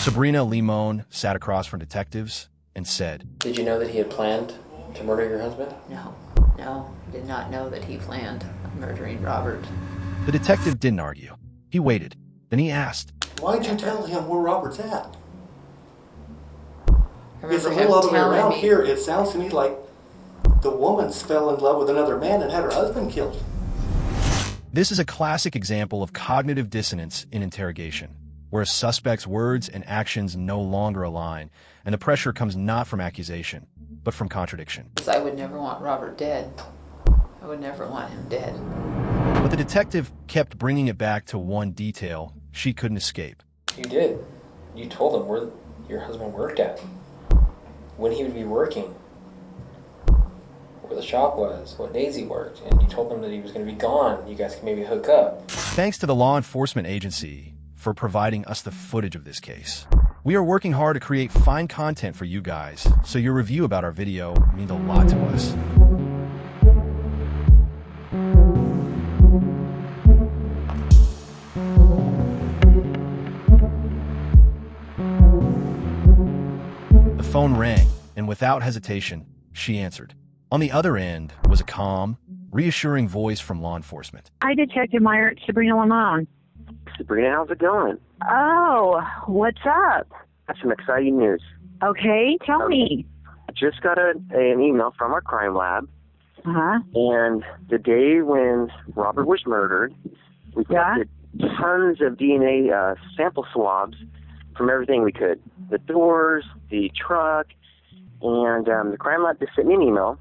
Sabrina Limon sat across from detectives and said, "Did you know that he had planned to murder your husband?" No, did not know that he planned on murdering Robert. The detective didn't argue. He waited. Then he asked, "Why'd you tell him where Robert's at?" It's a him little other way telling around me. here. It sounds to me like the woman fell in love with another man and had her husband killed. This is a classic example of cognitive dissonance in interrogation, where a suspect's words and actions no longer align, and the pressure comes not from accusation, but from contradiction. I would never want Robert dead. I would never want him dead. But the detective kept bringing it back to one detail she couldn't escape. You did. You told him where your husband worked at, when he would be working, where the shop was, what days he worked, and you told him that he was going to be gone. You guys could maybe hook up. Thanks to the law enforcement agency for providing us the footage of this case. We are working hard to create fine content for you guys, so your review about our video means a lot to us. The phone rang, and without hesitation, she answered. On the other end was a calm, reassuring voice from law enforcement. Hi, Detective Meyer. It's Sabrina Limon. Sabrina, how's it going? Oh, what's up? That's some exciting news. Okay, tell me. I just got an email from our crime lab, Uh-huh. and the day when Robert was murdered, we collected tons of DNA sample swabs from everything we could. The doors, the truck, and the crime lab just sent me an email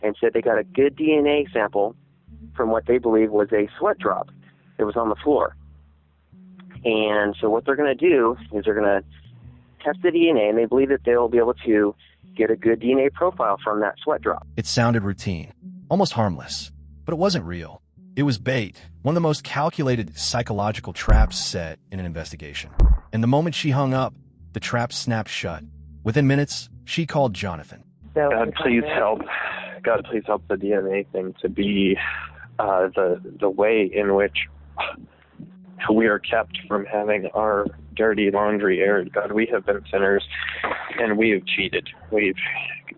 and said they got a good DNA sample from what they believe was a sweat drop that was on the floor. And so what they're going to do is they're going to test the DNA, and they believe that they'll be able to get a good DNA profile from that sweat drop. It sounded routine, almost harmless, but it wasn't real. It was bait, one of the most calculated psychological traps set in an investigation. And the moment she hung up, the trap snapped shut. Within minutes, she called Jonathan. God, please help. God, please help the DNA thing to be the way in which we are kept from having our dirty laundry aired. God, we have been sinners, and we have cheated. We've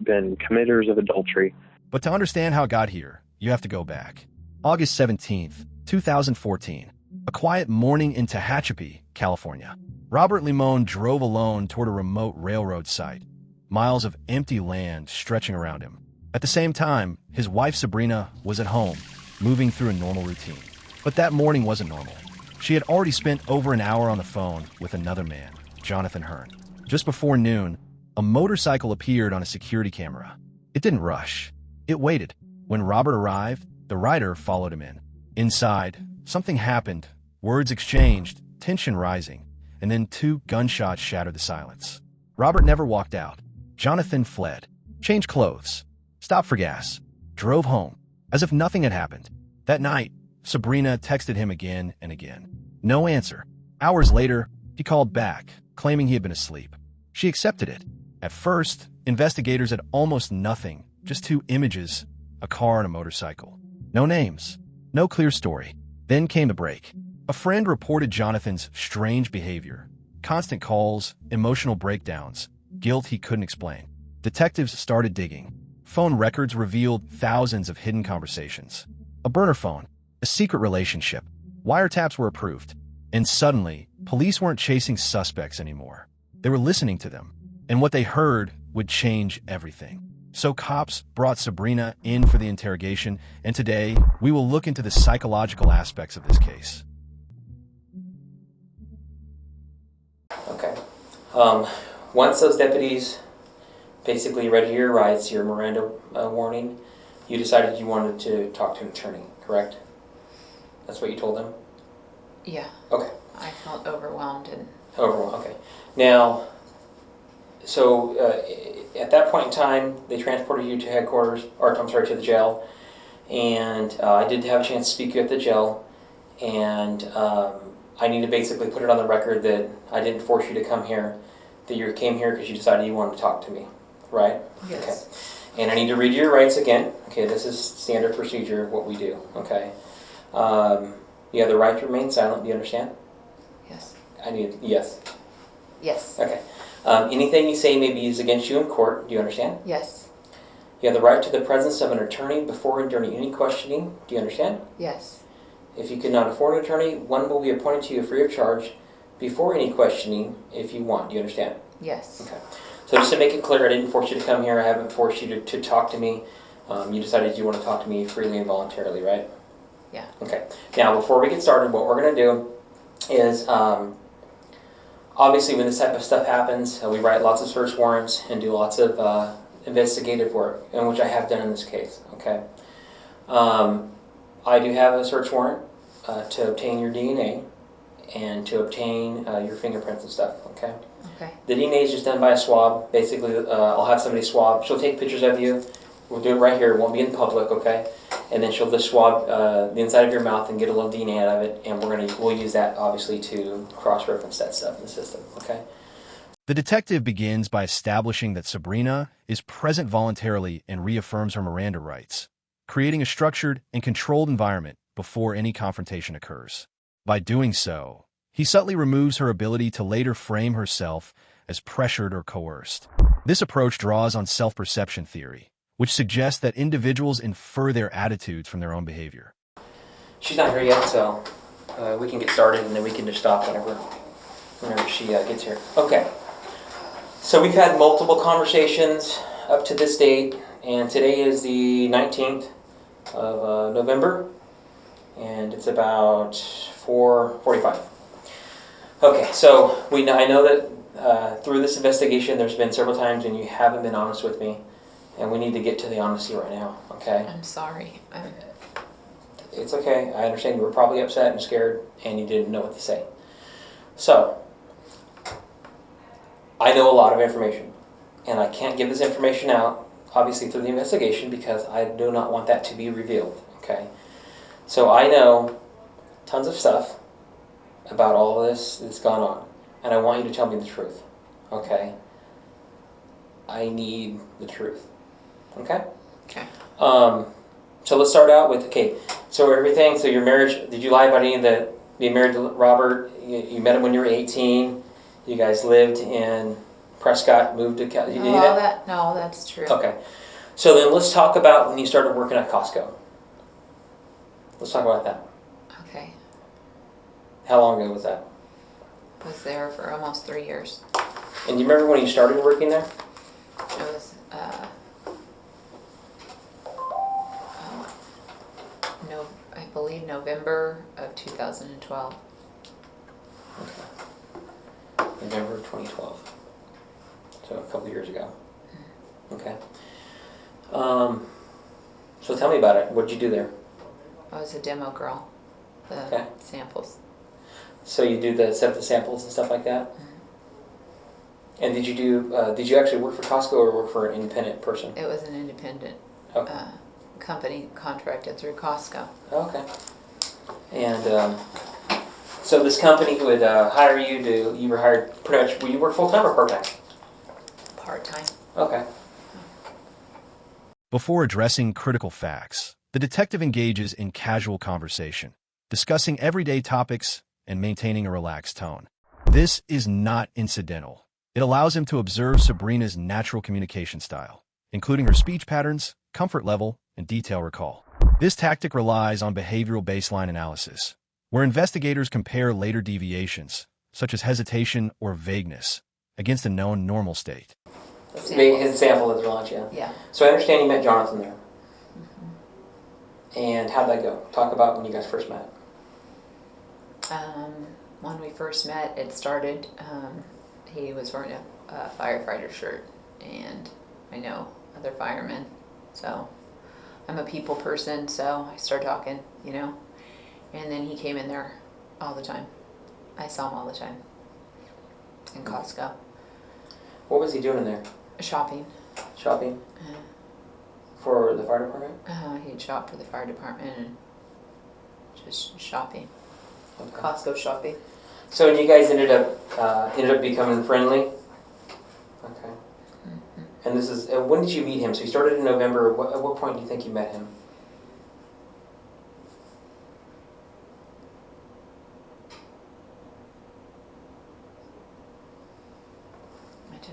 been committers of adultery. But to understand how it got here, you have to go back. August 17th, 2014. A quiet morning in Tehachapi, California. Robert Limon drove alone toward a remote railroad site, miles of empty land stretching around him. At the same time, his wife Sabrina was at home, moving through a normal routine. But that morning wasn't normal. She had already spent over an hour on the phone with another man, Jonathan Hearn. Just before noon, a motorcycle appeared on a security camera. It didn't rush. It waited. When Robert arrived, the rider followed him in. Inside, something happened. Words exchanged, tension rising, and then 2 gunshots shattered the silence. Robert never walked out. Jonathan fled, changed clothes, stopped for gas, drove home, as if nothing had happened. That night, Sabrina texted him again and again. No answer. Hours later, he called back, claiming he had been asleep. She accepted it. At first, investigators had almost nothing, just 2 images, a car and a motorcycle. No names, no clear story. Then came the break. A friend reported Jonathan's strange behavior, constant calls, emotional breakdowns, guilt he couldn't explain. Detectives started digging. Phone records revealed thousands of hidden conversations. A burner phone, a secret relationship. Wiretaps were approved. And suddenly, police weren't chasing suspects anymore. They were listening to them. And what they heard would change everything. So cops brought Sabrina in for the interrogation, and today we will look into the psychological aspects of this case. Okay. Once those deputies basically read your rights, your Miranda warning, you decided you wanted to talk to an attorney, correct? That's what you told them? Yeah. Okay. I felt overwhelmed and... Overwhelmed, okay. Now, so at that point in time, they transported you to headquarters, or I'm sorry, to the jail, and I did have a chance to speak to you at the jail, and I need to basically put it on the record that I didn't force you to come here, that you came here because you decided you wanted to talk to me, right? Yes. Okay. And I need to read your rights again. Okay, this is standard procedure of what we do, okay? You have the right to remain silent, do you understand? Yes. Yes. Yes. Okay. Anything you say may be used against you in court. Do you understand? Yes. You have the right to the presence of an attorney before and during any questioning. Do you understand? Yes. If you cannot afford an attorney, one will be appointed to you free of charge before any questioning if you want. Do you understand? Yes. Okay. So just to make it clear, I didn't force you to come here. I haven't forced you to talk to me. You decided you want to talk to me freely and voluntarily, right? Yeah. Okay. Now, before we get started, what we're going to do is, obviously when this type of stuff happens, we write lots of search warrants and do lots of investigative work, and which I have done in this case, okay? I do have a search warrant to obtain your DNA and to obtain your fingerprints and stuff, okay? Okay. The DNA is just done by a swab. Basically, I'll have somebody swab. She'll take pictures of you. We'll do it right here. It won't be in public, okay? And then she'll just swab the inside of your mouth and get a little DNA out of it, and we'll use that obviously to cross-reference that stuff in the system, okay? The detective begins by establishing that Sabrina is present voluntarily and reaffirms her Miranda rights, creating a structured and controlled environment before any confrontation occurs. By doing so, he subtly removes her ability to later frame herself as pressured or coerced. This approach draws on self-perception theory, which suggests that individuals infer their attitudes from their own behavior. She's not here yet, so we can get started, and then we can just stop whenever she gets here. Okay. So we've had multiple conversations up to this date, and today is the 19th of November, and it's about 4:45. Okay, so I know that through this investigation, there's been several times when you haven't been honest with me, and we need to get to the honesty right now, okay? I'm sorry. It's okay. I understand you were probably upset and scared, and you didn't know what to say. So, I know a lot of information, and I can't give this information out, obviously through the investigation, because I do not want that to be revealed, okay? So I know tons of stuff about all of this that's gone on, and I want you to tell me the truth, okay? I need the truth, okay? Okay. So let's start out with, okay, so your marriage, did you lie about any of the, being married to Robert? You met him when you were 18. You guys lived in Prescott, moved to California. No, that's true. Okay. So then let's talk about when you started working at Costco. Let's talk about that. Okay. How long ago was that? I was there for almost 3 years. And do you remember when you started working there? It was, I believe November of 2012. Okay. November 2012. So a couple years ago. Okay. So tell me about it. What did you do there? I was a demo girl. The Okay. samples. So you set up the samples and stuff like that? Mm-hmm. And did you actually work for Costco or work for an independent person? It was an independent company contracted through Costco. Okay. And so this company would hire you you were hired pretty much, will you work full-time or part-time? Part-time. Okay. Before addressing critical facts, the detective engages in casual conversation, discussing everyday topics and maintaining a relaxed tone. This is not incidental. It allows him to observe Sabrina's natural communication style, including her speech patterns, comfort level, and detail recall. This tactic relies on behavioral baseline analysis, where investigators compare later deviations, such as hesitation or vagueness, against a known normal state. His sample is launch, yeah. Yeah. So I understand you met Jonathan there. Mm-hmm. And how'd that go? Talk about when you guys first met. When we first met, it started, he was wearing a firefighter shirt, and I know other firemen, so I'm a people person, so I started talking, and then he came in there all the time. I saw him all the time in Costco. What was he doing in there? Shopping. Shopping? For the fire department? He'd shop for the fire department and just shopping. Okay. Costco shopping. So you guys ended up becoming friendly? Okay. Mm-hmm. And this is, when did you meet him? So you started in November. At what point do you think you met him?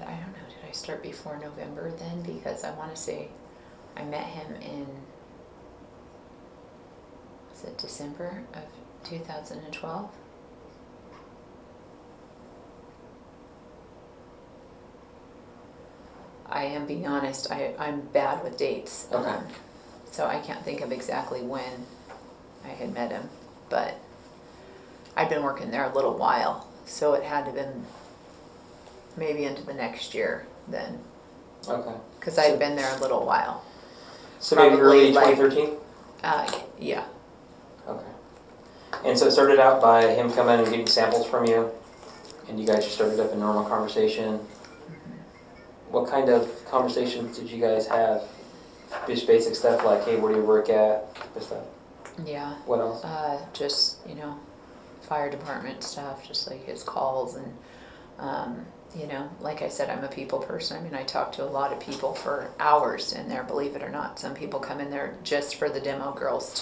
I don't know, did I start before November then? Because I want to say I met him in, was it December of 2012? I am being honest, I'm bad with dates. Okay. So I can't think of exactly when I had met him, but I'd been working there a little while, so it had to have been maybe into the next year then, Okay. because I'd been there a little while. So maybe early Probably, like, 2013? Yeah. Okay. And so it started out by him coming and getting samples from you, and you guys just started up a normal conversation. What kind of conversations did you guys have? Just basic stuff like, hey, where do you work at? This stuff. Yeah. What else? Just, fire department stuff, just like his calls and, like I said, I'm a people person. I mean, I talk to a lot of people for hours in there, believe it or not. Some people come in there just for the demo girls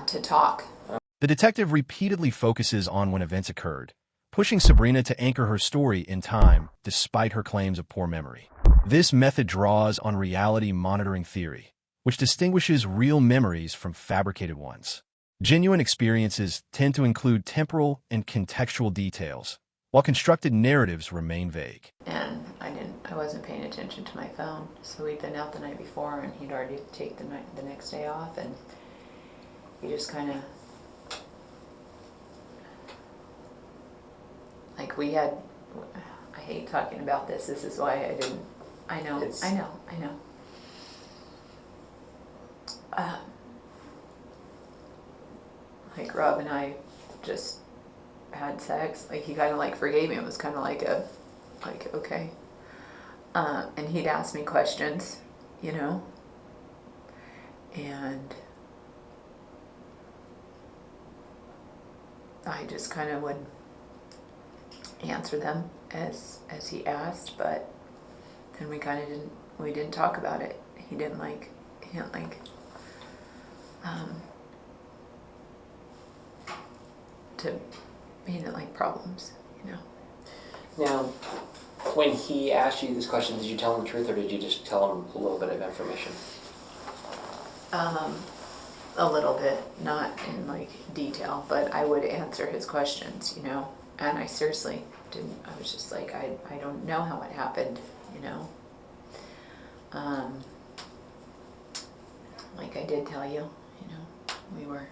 to talk. The detective repeatedly focuses on when events occurred, pushing Sabrina to anchor her story in time despite her claims of poor memory. This method draws on reality monitoring theory, which distinguishes real memories from fabricated ones. Genuine experiences tend to include temporal and contextual details, while constructed narratives remain vague. And I wasn't paying attention to my phone, so we'd been out the night before, and he'd already taken the next day off, and he just kind of, like, we had, I hate talking about this. This is why I didn't. I know. Like Rob and I just had sex. Like, he kind of like forgave me. It was kind of like okay. And he'd ask me questions, and I just kind of would answer them as he asked, but then we didn't talk about it. He didn't like problems, Now, when he asked you this question, did you tell him the truth, or did you just tell him a little bit of information? A little bit, not in like detail, but I would answer his questions, and I seriously didn't. I was just like, I don't know how it happened, like I did tell you, we were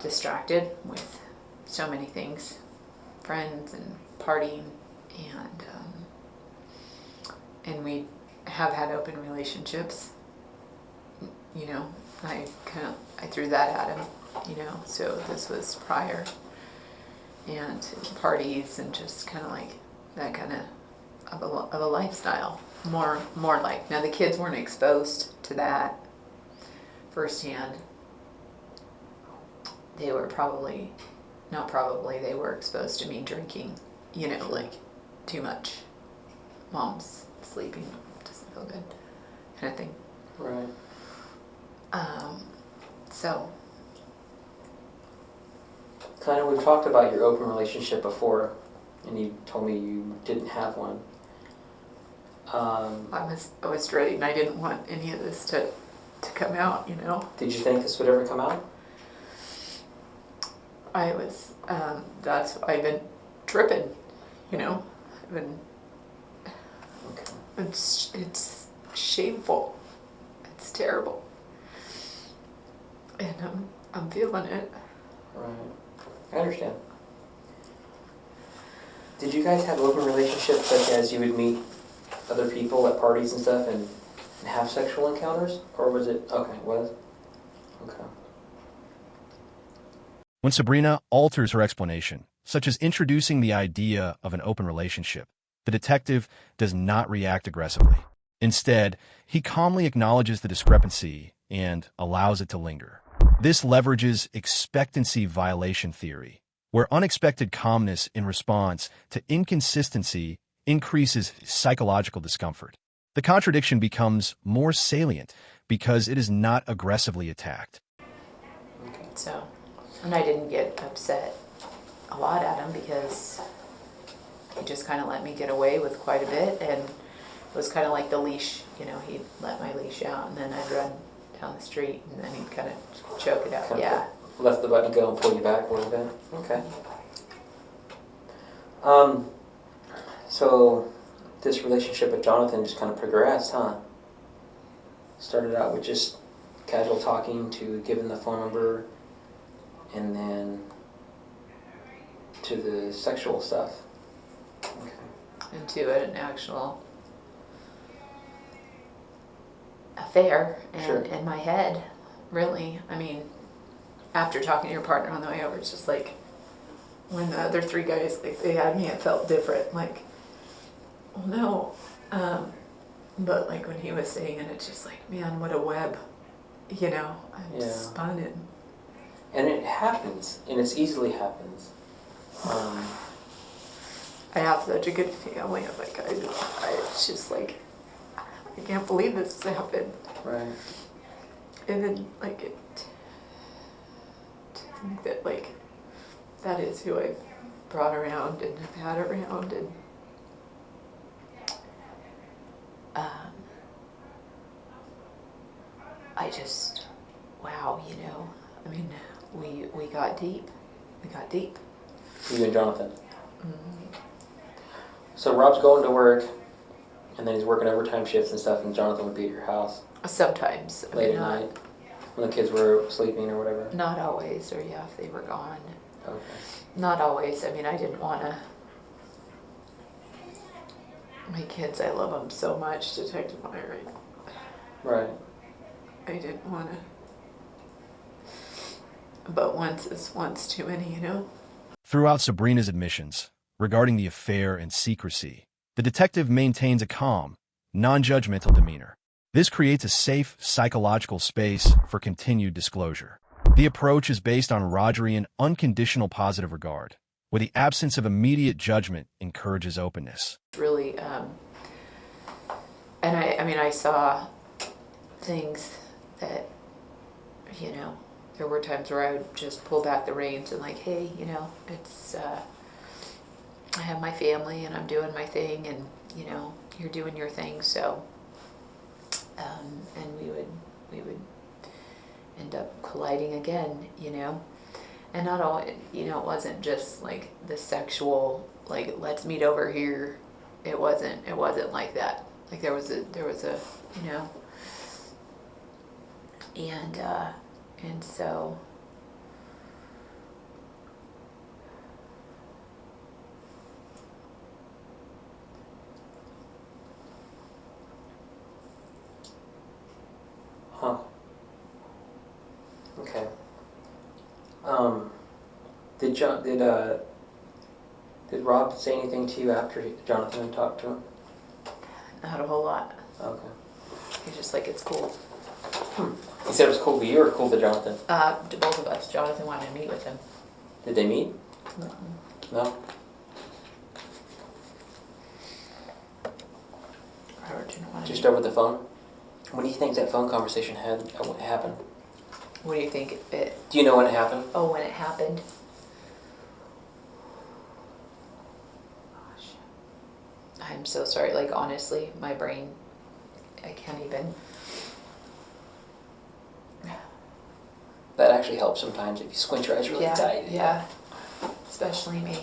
distracted with so many things, friends and partying, and we have had open relationships, I threw that at him, so this was prior, and parties and just kind of like that kind of a lifestyle, more like. Now the kids weren't exposed to that firsthand. They were they were exposed to me drinking, like too much. Mom's sleeping, doesn't feel good, kind of thing. Right. So. Kind of, we've talked about your open relationship before, and you told me you didn't have one. I was ready, and I didn't want any of this to come out, Did you think this would ever come out? I was, I've been tripping, I've been, Okay. it's shameful. It's terrible. And I'm feeling it. Right. I understand. Did you guys have open relationships, such as you would meet other people at parties and stuff and have sexual encounters? Or was it, okay, was? Okay. When Sabrina alters her explanation, such as introducing the idea of an open relationship, the detective does not react aggressively. Instead, he calmly acknowledges the discrepancy and allows it to linger. This leverages expectancy violation theory, where unexpected calmness in response to inconsistency increases psychological discomfort. The contradiction becomes more salient because it is not aggressively attacked. Okay. So, and I didn't get upset a lot at him because he just kind of let me get away with quite a bit, and it was kind of like the leash, you know, he'd let my leash out and then I'd run down the street and then he'd kind of choke it out. Kind of Yeah. Let the button go and pull you back a little bit. Okay. So this relationship with Jonathan just kind of progressed, huh? Started out with just casual talking to giving the phone number, and then to the sexual stuff. Okay. Into an actual affair, and Sure. in my head, really. I mean, after talking to your partner on the way over, it's just like when the other three guys, like, they had me, it felt different. Like, well, no, but like when he was saying it, it's just like, man, what a web, you know. I'm Yeah. spun in. And it happens, and it easily happens. I have such a good feeling. I'm like, it's just like, I can't believe this happened. Right. And then, like, to think that, like, that is who I've brought around and have had around, and I just, wow, you know, I mean, we got deep. We got deep. You and Jonathan. Mm-hmm. So Rob's going to work, and then he's working overtime shifts and stuff, and Jonathan would be at your house Sometimes. I late mean, at not, night when the kids were sleeping or whatever. not always, or yeah, if they were gone. Okay. Not always. I mean, I didn't want to. My kids, I love them so much, Detective Meyer. Right. I didn't want to. But once is once too many, you know? Throughout Sabrina's admissions regarding the affair and secrecy, the detective maintains a calm, non-judgmental demeanor. This creates a safe, psychological space for continued disclosure. The approach is based on Rogerian unconditional positive regard, where the absence of immediate judgment encourages openness. Really, and I mean, I saw things that, you know, there were times where I would just pull back the reins and like, hey, you know, it's, I have my family and I'm doing my thing, and, you know, you're doing your thing, so, and we would end up colliding again, you know, and not all, you know, it wasn't just like the sexual, like, let's meet over here. It wasn't like that. Like there was a, you know, and so, Huh. Okay. Did Rob say anything to you after Jonathan had talked to him? not a whole lot. Okay. He's just like, it's cool. He said it was cool to you or cool to Jonathan? To both of us. Jonathan wanted to meet with him. Did they meet? No? Robert didn't want to Just meet. over the phone? When do you think that phone conversation happened? What do you think it? Do you know when it happened? Oh, when it happened. Gosh, I'm so sorry. Like, honestly, my brain, I can't even. That actually helps sometimes if you squint your eyes really tight. Yeah, especially me.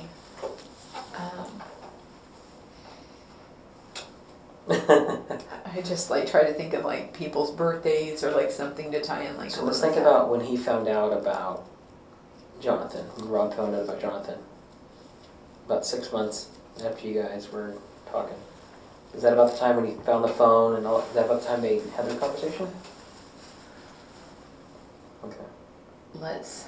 I just like try to think of like people's birthdays or like something to tie in like. So let's think about when he found out about Jonathan, when Rob found out about Jonathan. About 6 months after you guys were talking. Is that about the time when he found the phone and all? Is that about the time they had their conversation? Okay. Let's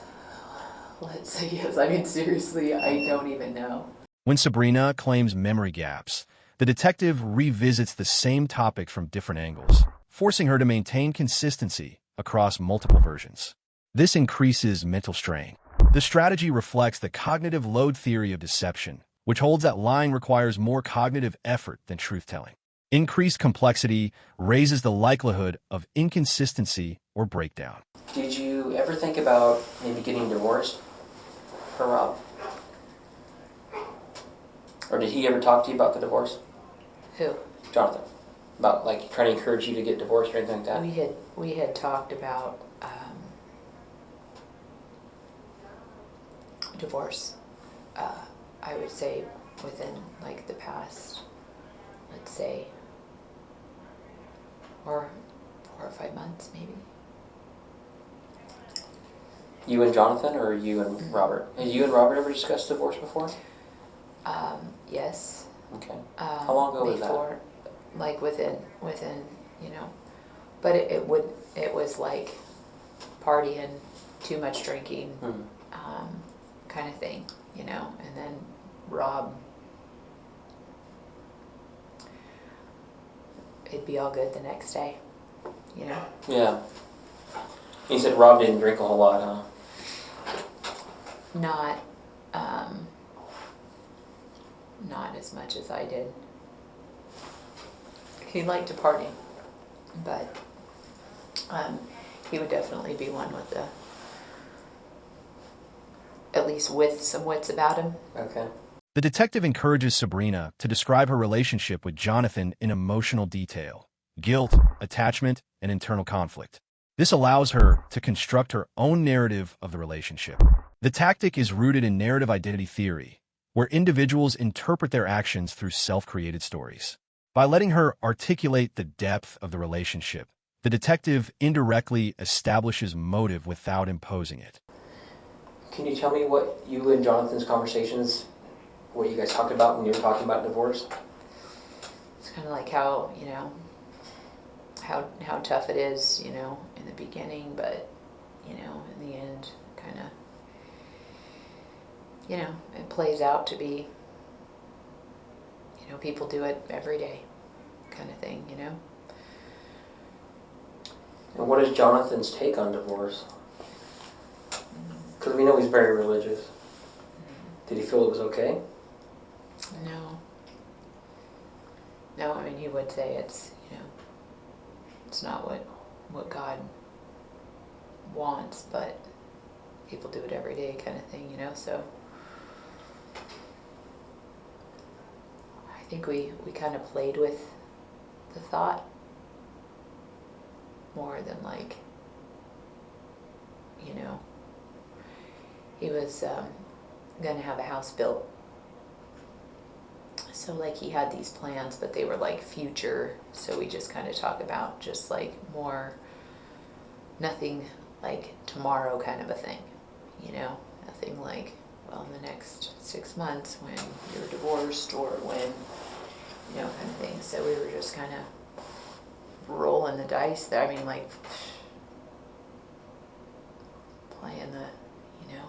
say yes. I mean, seriously, I don't even know. When Sabrina claims memory gaps, the detective revisits the same topic from different angles, forcing her to maintain consistency across multiple versions. This increases mental strain. The strategy reflects the cognitive load theory of deception, which holds that lying requires more cognitive effort than truth-telling. Increased complexity raises the likelihood of inconsistency or breakdown. Did you ever think about maybe getting divorced for Rob? Or did he ever talk to you about the divorce? Who? Jonathan. About like trying to encourage you to get divorced or anything like that? We had talked about divorce. I would say within like the past, let's say, 4 or 5 months maybe. You and Jonathan, or you and Robert? Have you and Robert ever discussed divorce before? Yes. Okay. How long ago was that? Before, like within, you know, but it was like partying, too much drinking, kind of thing, you know. And then Rob, it'd be all good the next day, you know. Yeah. You said Rob didn't drink a whole lot, huh? Not as much as I did. He liked to party, but he would definitely be one with at least with some wits about him. Okay. The detective encourages Sabrina to describe her relationship with Jonathan in emotional detail: guilt, attachment, and internal conflict. This allows her to construct her own narrative of the relationship. The tactic is rooted in narrative identity theory, where individuals interpret their actions through self-created stories. By letting her articulate the depth of the relationship, the detective indirectly establishes motive without imposing it. Can you tell me what you and Jonathan's conversations, what you guys talked about when you were talking about divorce? It's kind of like how, you know, how tough it is, you know, in the beginning, but, you know, in the end, kind of, you know, it plays out to be, you know, people do it every day kind of thing, you know. And what is Jonathan's take on divorce? Because we know he's very religious. Did he feel it was okay? No. No, I mean, he would say it's, you know, it's not what God wants, but people do it every day kind of thing, you know, so I think we kind of played with the thought more than like, you know, he was going to have a house built. So like he had these plans, but they were like future. So we just kind of talk about just like more, nothing like tomorrow kind of a thing, you know, nothing like, well, in the next 6 months when you're divorced or when, you know, kind of thing. So we were just kind of rolling the dice there. I mean, like playing the, you know.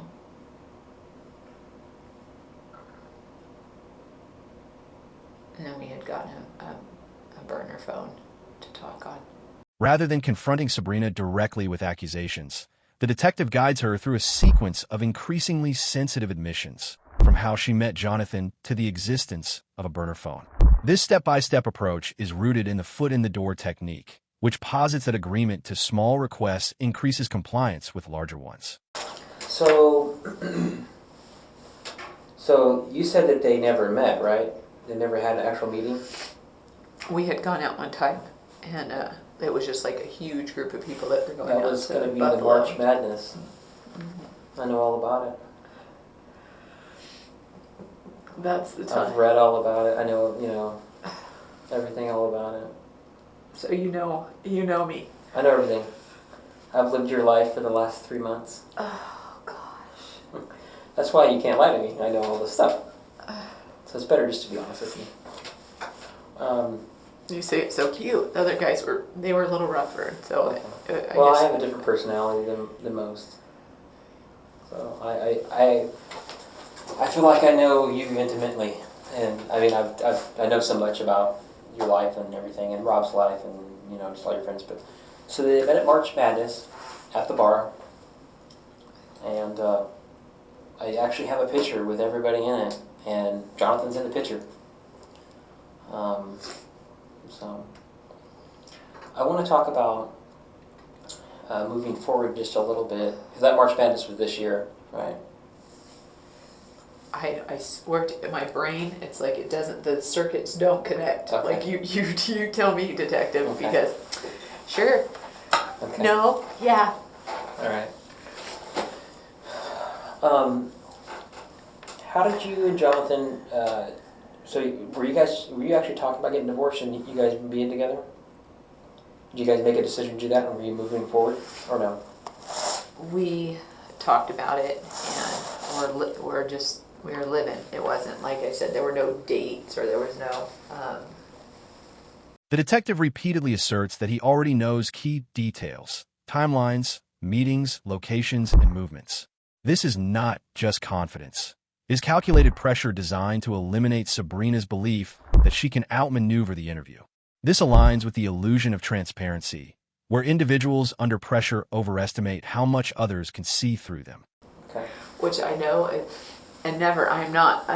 And then we had gotten a burner phone to talk on. Rather than confronting Sabrina directly with accusations, the detective guides her through a sequence of increasingly sensitive admissions, from how she met Jonathan to the existence of a burner phone. This step-by-step approach is rooted in the foot-in-the-door technique, which posits that agreement to small requests increases compliance with larger ones. So, so you said that they never met, right? They never had an actual meeting? We had gone out one time, and it was just like a huge group of people that were going out. That was going to be Buffalo. the March Madness. Mm-hmm. I know all about it. That's the time. I've read all about it. I know, you know, everything all about it. So you know me. I know everything. I've lived your life for the last 3 months. Oh gosh. That's why you can't lie to me. I know all this stuff. So it's better just to be honest with you. You say it's so cute. The other guys were a little rougher. So okay. I have a different personality than most. So I feel like I know you intimately, and I mean I know so much about your life and everything, and Rob's life, and you know just all your friends. But so they met at March Madness at the bar, and I actually have a picture with everybody in it, and Jonathan's in the picture. So I want to talk about moving forward just a little bit, because that March Madness was this year, right? I worked in my brain. It's like it doesn't, the circuits don't connect. Okay. Like you tell me, detective, Okay. because sure, Okay. no, yeah. All right. How did you and Jonathan? So were you actually talking about getting divorced and you guys being together? Did you guys make a decision to do that, and were you moving forward, or no? We talked about it, and we were living. It wasn't, like I said, there were no dates, or there was no. The detective repeatedly asserts that he already knows key details, timelines, meetings, locations, and movements. This is not just confidence. It is calculated pressure designed to eliminate Sabrina's belief that she can outmaneuver the interview. This aligns with the illusion of transparency, where individuals under pressure overestimate how much others can see through them. Okay. Which I know, and never. I'm not.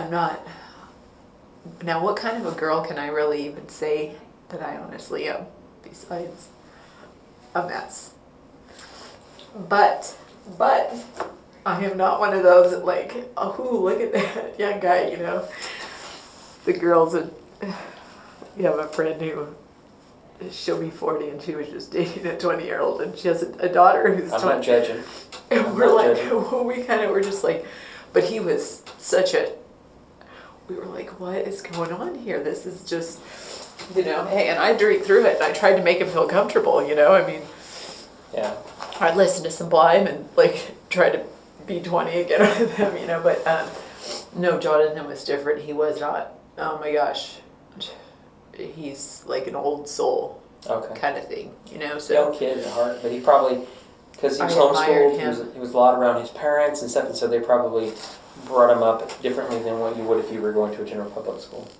Now, what kind of a girl can I really even say that I honestly am, besides a mess? But I am not one of those that like, oh, look at that young guy, you know. The girls would, you have a friend who, she'll be 40 and she was just dating a 20-year-old, and she has a daughter who's I'm 20. not judging. And I'm we're not like, judging. well, we kind of were just like, but he was such a, we were like, what is going on here? This is just, you know, hey, and I drink through it, and I tried to make him feel comfortable, you know, I mean, Yeah. I'd listen to Sublime and like try to be 20 again with him, you know, but no, Jonathan was different. He was not, oh my gosh, he's like an old soul Okay. kind of thing, you know, so. Young kid at heart, but he probably, because he was I admired homeschooled, he was a lot around his parents and stuff, and so they probably brought him up differently than what you would if you were going to a general public school.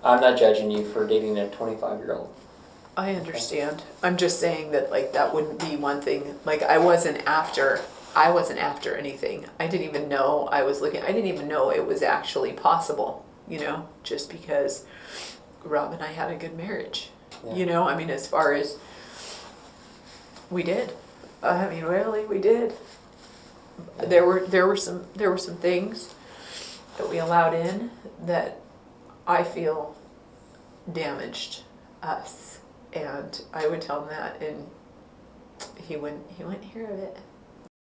I'm not judging you for dating a 25-year-old. I understand. I'm just saying that like that wouldn't be one thing. Like I wasn't after anything. I didn't even know I was looking. I didn't even know it was actually possible, you know, just because Rob and I had a good marriage. Yeah. You know, I mean, as far as we did. I mean, really, we did. There were some things that we allowed in that I feel damaged us. And I would tell him that, and he wouldn't hear of it.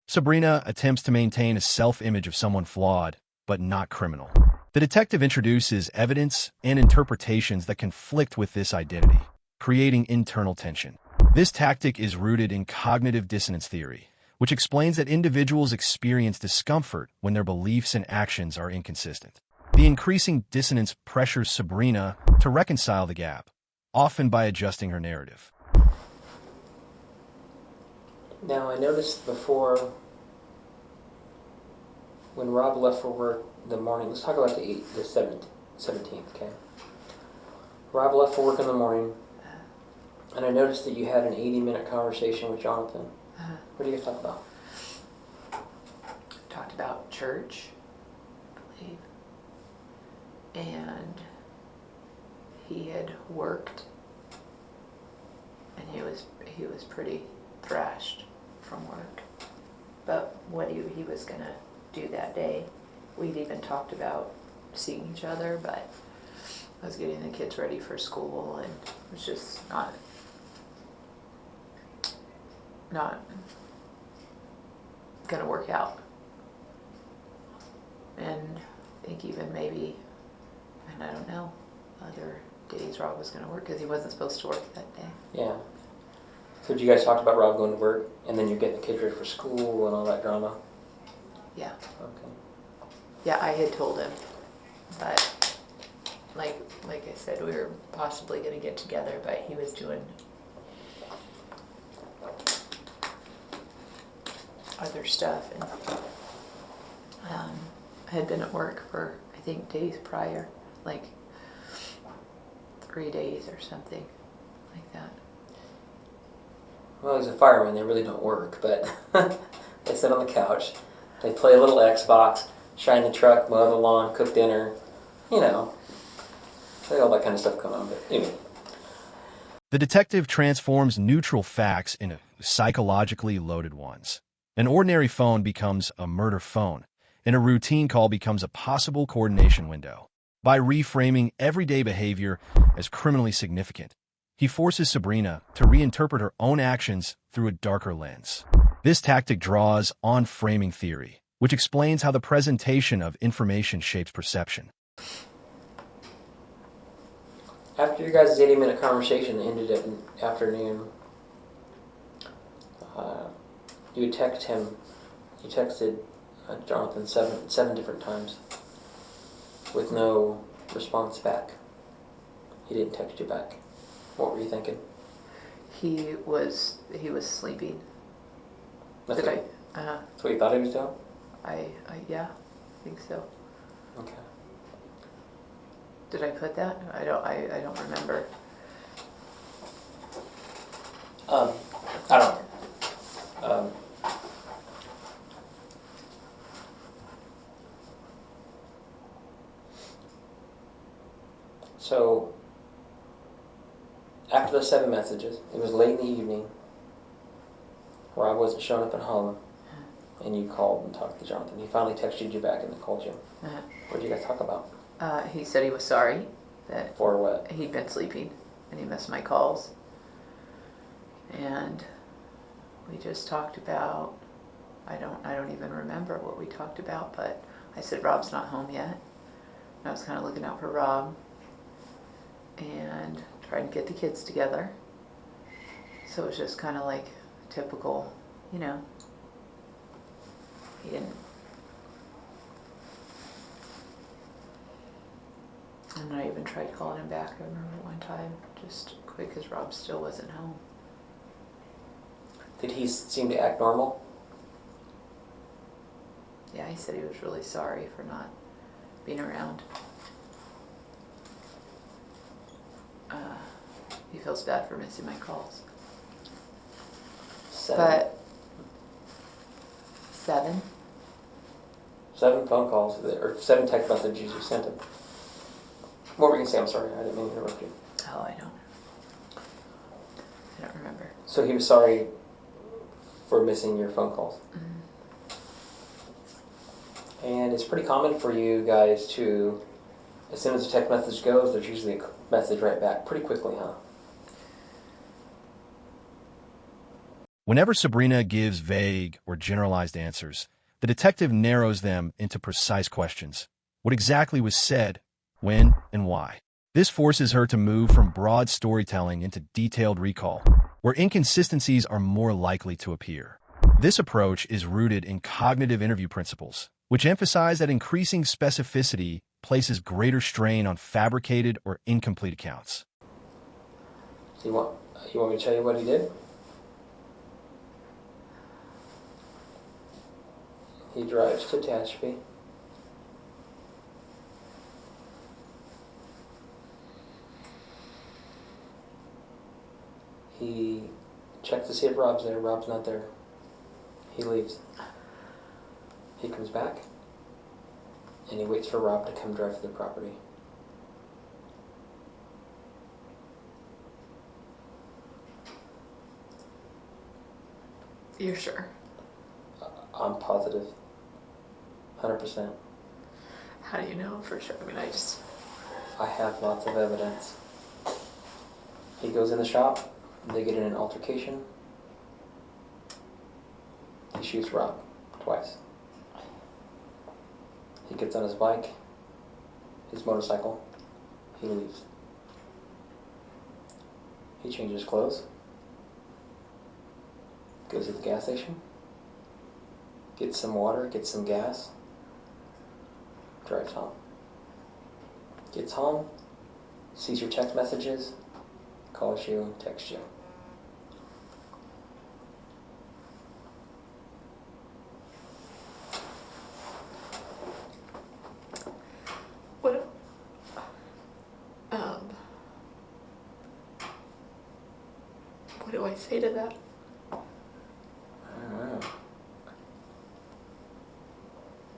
Sabrina attempts to maintain a self-image of someone flawed, but not criminal. The detective introduces evidence and interpretations that conflict with this identity, creating internal tension. This tactic is rooted in cognitive dissonance theory, which explains that individuals experience discomfort when their beliefs and actions are inconsistent. The increasing dissonance pressures Sabrina to reconcile the gap, often by adjusting her narrative. Now, I noticed before, when Rob left for work the morning, let's talk about the 17th, okay? Rob left for work in the morning, and I noticed that you had an 80-minute conversation with Jonathan. What do you guys talk about? Talked about church, I believe. And he had worked, and he was pretty thrashed from work. But what he was gonna do that day, we'd even talked about seeing each other, but I was getting the kids ready for school, and it was just not gonna work out. And I think even maybe, and I don't know, other days Rob was going to work because he wasn't supposed to work that day. Yeah. So did you guys talk about Rob going to work, and then you're getting the kids ready for school and all that drama? Yeah. Okay. Yeah, I had told him, but like I said, we were possibly going to get together, but he was doing other stuff, and I had been at work for, I think, days prior, like 3 days or something like that. Well, he's a fireman. They really don't work, but they sit on the couch. They play a little Xbox, shine the truck, mow the lawn, cook dinner. You know, they all that kind of stuff going on. But anyway. The detective transforms neutral facts into psychologically loaded ones. An ordinary phone becomes a murder phone, and a routine call becomes a possible coordination window. By reframing everyday behavior as criminally significant, he forces Sabrina to reinterpret her own actions through a darker lens. This tactic draws on framing theory, which explains how the presentation of information shapes perception. After your guys' 80-minute conversation that ended at afternoon, you text him. You texted Jonathan seven different times with no response back. He didn't text you back. What were you thinking? He was sleeping. That's what you thought he was doing? Yeah, I think so. Okay. Did I put that? I don't remember. I don't. So after the 7 messages, it was late in the evening. Rob wasn't showing up at home, and you called and talked to Jonathan. He finally texted you back and then called you. What did you guys talk about? He said he was sorry that For what? he'd been sleeping and he missed my calls. And we just talked about, I don't even remember what we talked about, but I said Rob's not home yet. And I was kind of looking out for Rob and trying to get the kids together. So it was just kind of like typical, he didn't. And I even tried calling him back, I remember one time, just quick, because Rob still wasn't home. Did he seem to act normal? Yeah, he said he was really sorry for not being around. He feels bad for missing my calls. 7. But 7? 7 phone calls, or 7 text messages you sent him. What were you going to say? I'm sorry, I didn't mean to interrupt you. Oh, I don't remember. So he was sorry for missing your phone calls. Mm-hmm. And it's pretty common for you guys to, as soon as a text message goes, there's usually a message right back pretty quickly, huh? Whenever Sabrina gives vague or generalized answers, the detective narrows them into precise questions. What exactly was said, when, and why? This forces her to move from broad storytelling into detailed recall, where inconsistencies are more likely to appear. This approach is rooted in cognitive interview principles, which emphasize that increasing specificity places greater strain on fabricated or incomplete accounts. You want me to tell you what he did? He drives to Tehachapi. He checks to see if Rob's there. Rob's not there. He leaves. He comes back, and he waits for Rob to come drive to the property. You're sure? I'm positive. 100%. How do you know for sure? I mean, I have lots of evidence. He goes in the shop. They get in an altercation. He shoots Rob twice. He gets on his bike, his motorcycle. He leaves. He changes clothes. Goes to the gas station. Gets some water, gets some gas. Drives home. Gets home. Sees your text messages. Calls you, texts you. What do I say to that? I don't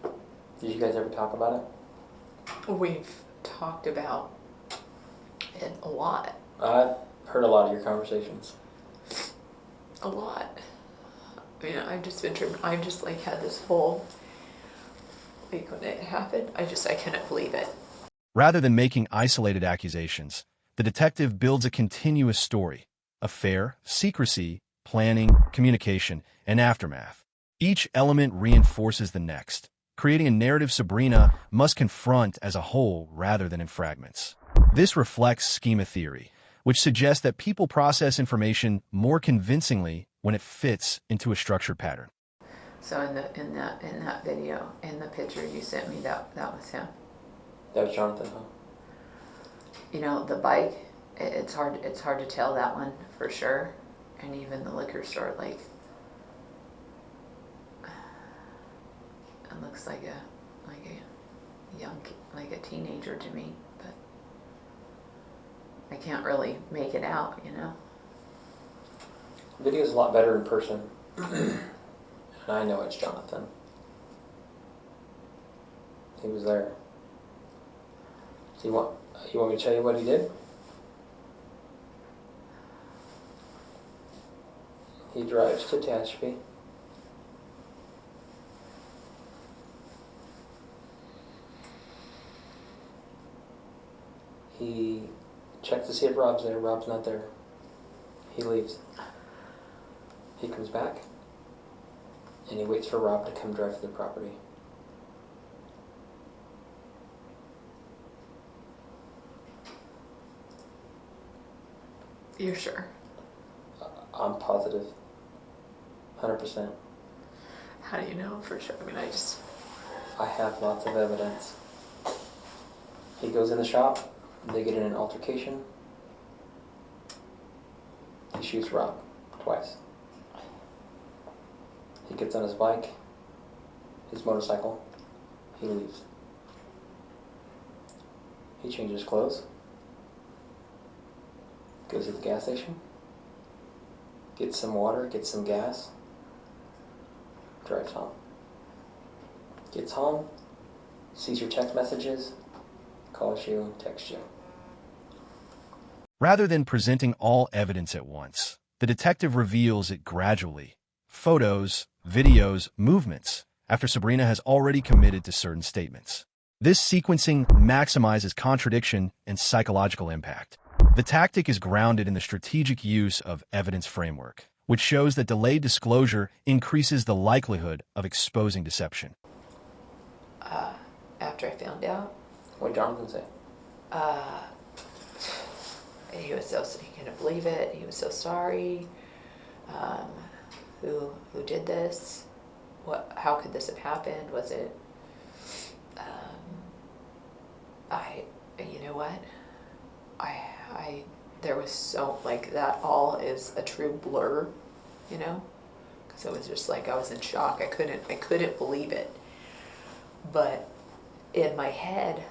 know. Did you guys ever talk about it? We've talked about it a lot. I've heard a lot of your conversations. A lot. I mean, I've just like had this whole like when it happened, I couldn't believe it. Rather than making isolated accusations, the detective builds a continuous story: affair, secrecy, planning, communication, and aftermath. Each element reinforces the next, creating a narrative Sabrina must confront as a whole rather than in fragments. This reflects schema theory, which suggests that people process information more convincingly when it fits into a structured pattern. So in that video, in the picture you sent me, that was him. That was Jonathan, huh? You know, the bike, it's hard to tell that one for sure. And even the liquor store, like, it looks like a young, like a teenager to me, but I can't really make it out, you know. Video's a lot better in person. And I know it's Jonathan. He was there. So you want me to tell you what he did? He drives to Tehachapi. He checks to see if Rob's there. Rob's not there. He leaves. He comes back, and he waits for Rob to come drive to the property. You're sure? I'm positive. 100%. How do you know for sure? I mean, I have lots of evidence. He goes in the shop. They get in an altercation. He shoots Rob twice. He gets on his bike, his motorcycle. He leaves. He changes clothes. Goes to the gas station. Gets some water, gets some gas. Drives home. Gets home. Sees your text messages. Calls you, texts you. Rather than presenting all evidence at once, the detective reveals it gradually: photos, videos, movements, after Sabrina has already committed to certain statements. This sequencing maximizes contradiction and psychological impact. The tactic is grounded in the strategic use of evidence framework, which shows that delayed disclosure increases the likelihood of exposing deception. after I found out, What did Jonathan say? he couldn't believe it. He was so sorry. Who did this? How could this have happened? Was it? You know what? There was so, like, that all is a true blur, you know, because it was just like I was in shock. I couldn't believe it. But in my head,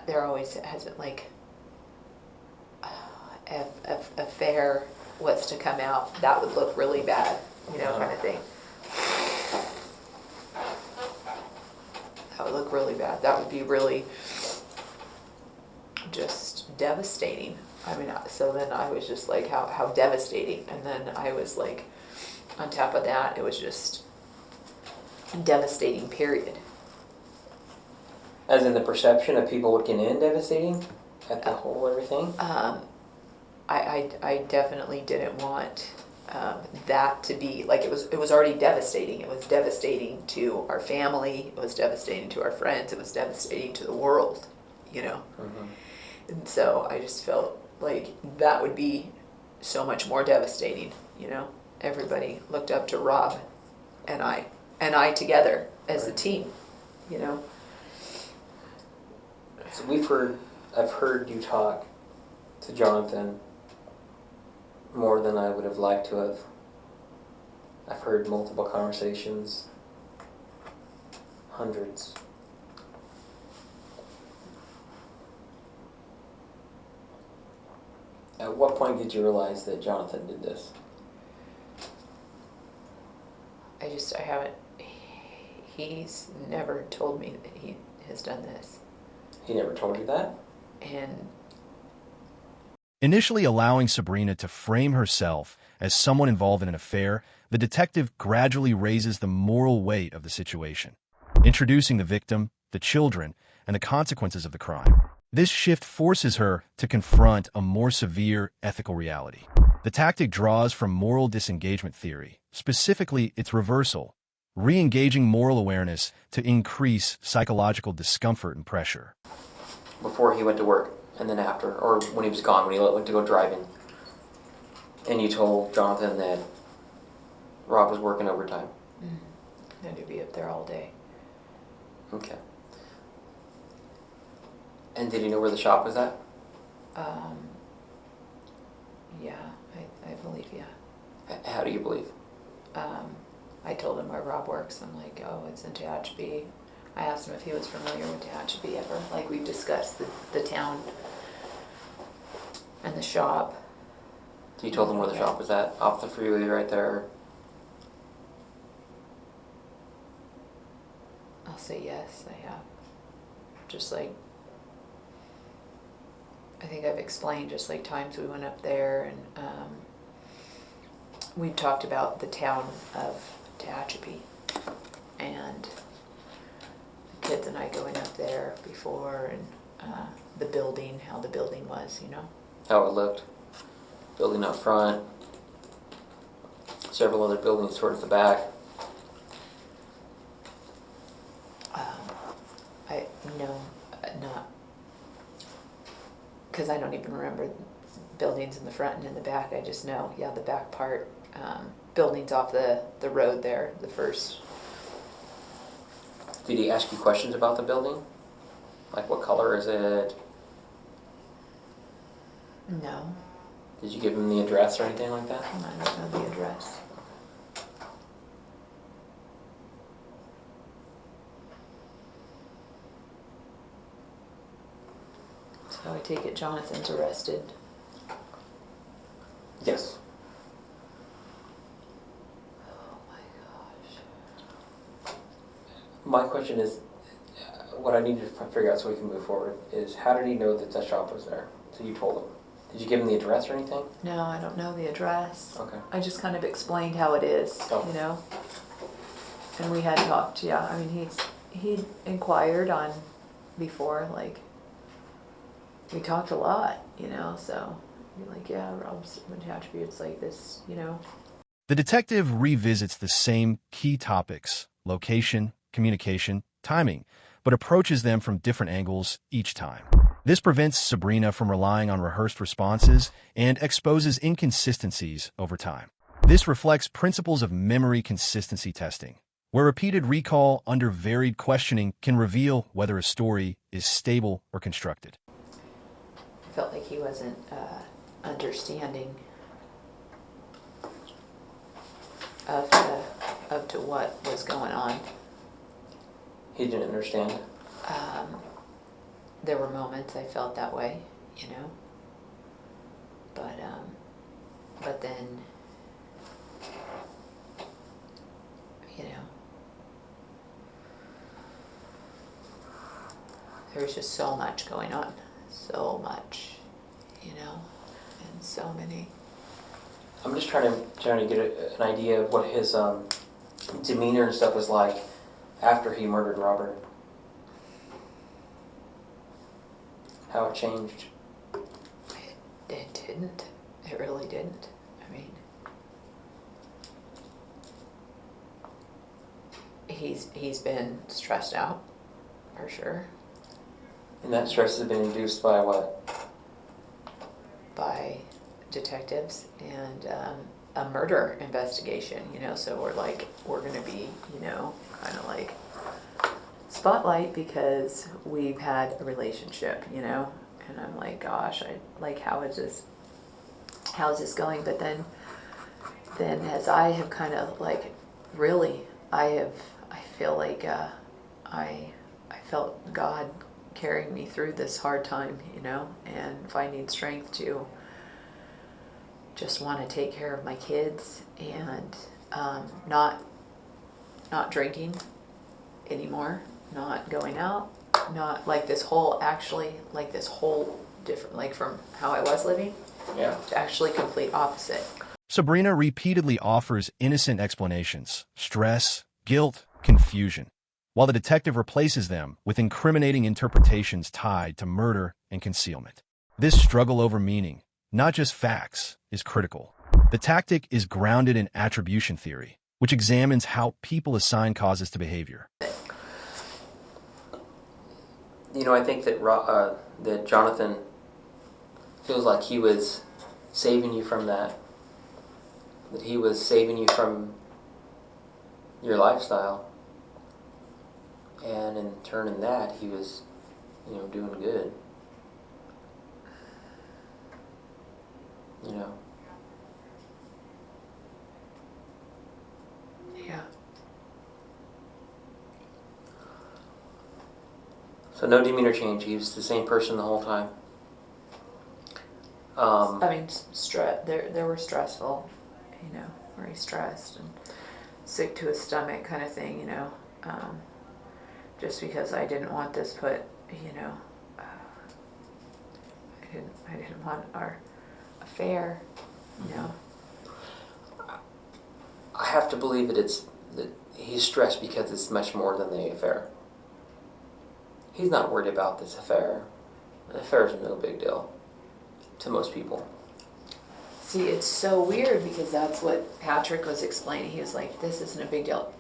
there always has been like, if affair was to come out, that would look really bad, you know, kind of thing. That would look really bad. That would be really just devastating. I mean, so then I was just like, how devastating. And then I was like, on top of that, it was just devastating, period. As in the perception of people looking in, devastating at the whole everything? I definitely didn't want that to be, like, it was already devastating. It was devastating to our family. It was devastating to our friends. It was devastating to the world, you know? Mm-hmm. And so I just felt like that would be so much more devastating, you know? Everybody looked up to Rob and I together as a team, you know? So I've heard you talk to Jonathan more than I would have liked to have. I've heard multiple conversations, hundreds. At what point did you realize that Jonathan did this? I haven't, he's never told me that he has done this. He never told you that? And Initially allowing Sabrina to frame herself as someone involved in an affair, the detective gradually raises the moral weight of the situation. introducing the victim, the children, and the consequences of the crime. This shift forces her to confront a more severe ethical reality. The tactic draws from moral disengagement theory, specifically its reversal, re-engaging moral awareness to increase psychological discomfort and pressure. Before he went to work, and then after, or when he was gone, when he went to go driving, and you told Jonathan that Rob was working overtime. And to be up there all day. Okay. And did he know where the shop was at? Yeah, I believe, yeah. How do you believe? I told him where Rob works. I'm like, oh, it's in Tehachapi. I asked him if he was familiar with Tehachapi ever. Like we discussed the town and the shop. So you told him where the shop was at? Off the freeway right there? I'll say yes, I have. Just like, I think I've explained just like times we went up there and we talked about the town of Tehachapi and the kids and I going up there before and the building, how the building was, you know. How it looked? Building up front, several other buildings towards the back. Not, because I don't even remember buildings in the front and in the back. I just know, yeah, the back part, buildings off the road there, the first. Did he ask you questions about the building? Like what color is it? No. Did you give him the address or anything like that? I don't know the address. So I take it Jonathan's arrested. Yes. Oh my gosh. My question is, what I need to figure out so we can move forward is, how did he know that the shop was there? So you told him. Did you give him the address or anything? No, I don't know the address. Okay. I just kind of explained how it is, you know. And we had talked, yeah. I mean, he inquired on before, like, we talked a lot, you know, so you're like, yeah, Rob's attributes like this, you know. The detective revisits the same key topics, location, communication, timing, but approaches them from different angles each time. This prevents Sabrina from relying on rehearsed responses and exposes inconsistencies over time. This reflects principles of memory consistency testing, where repeated recall under varied questioning can reveal whether a story is stable or constructed. I felt like he wasn't understanding of to what was going on. He didn't understand. There were moments I felt that way, you know. But then, you know, there was just so much going on, so much, you know, and so many. I'm just trying to get an idea of what his demeanor and stuff was like after he murdered Robert. How it changed. It didn't. It really didn't. I mean, he's been stressed out, for sure. And that stress has been induced by what? By detectives and a murder investigation, you know, so we're gonna be, you know, kind of like spotlight because we've had a relationship, you know, and I'm like, gosh, how's this going? But then as I have kind of like, really, I feel like I felt God carrying me through this hard time, you know, and finding strength to just want to take care of my kids and not drinking anymore, not going out, not like this whole different, like from how I was living, Yeah. to actually complete opposite. Sabrina repeatedly offers innocent explanations: stress, guilt, confusion. while the detective replaces them with incriminating interpretations tied to murder and concealment. This struggle over meaning, not just facts, is critical. The tactic is grounded in attribution theory, which examines how people assign causes to behavior. I think that that Jonathan feels like he was saving you from that he was saving you from your lifestyle, and in turn in that he was, doing good. Yeah. So no demeanor change. He was the same person the whole time. I mean, there were stressful, where he's stressed and sick to his stomach kind of thing, just because I didn't want this put, I didn't want our affair, I have to believe that he's stressed because it's much more than the affair. He's not worried about this affair. The affair is no big deal to most people. See, it's so weird because that's what Patrick was explaining. He was like, this isn't a big deal.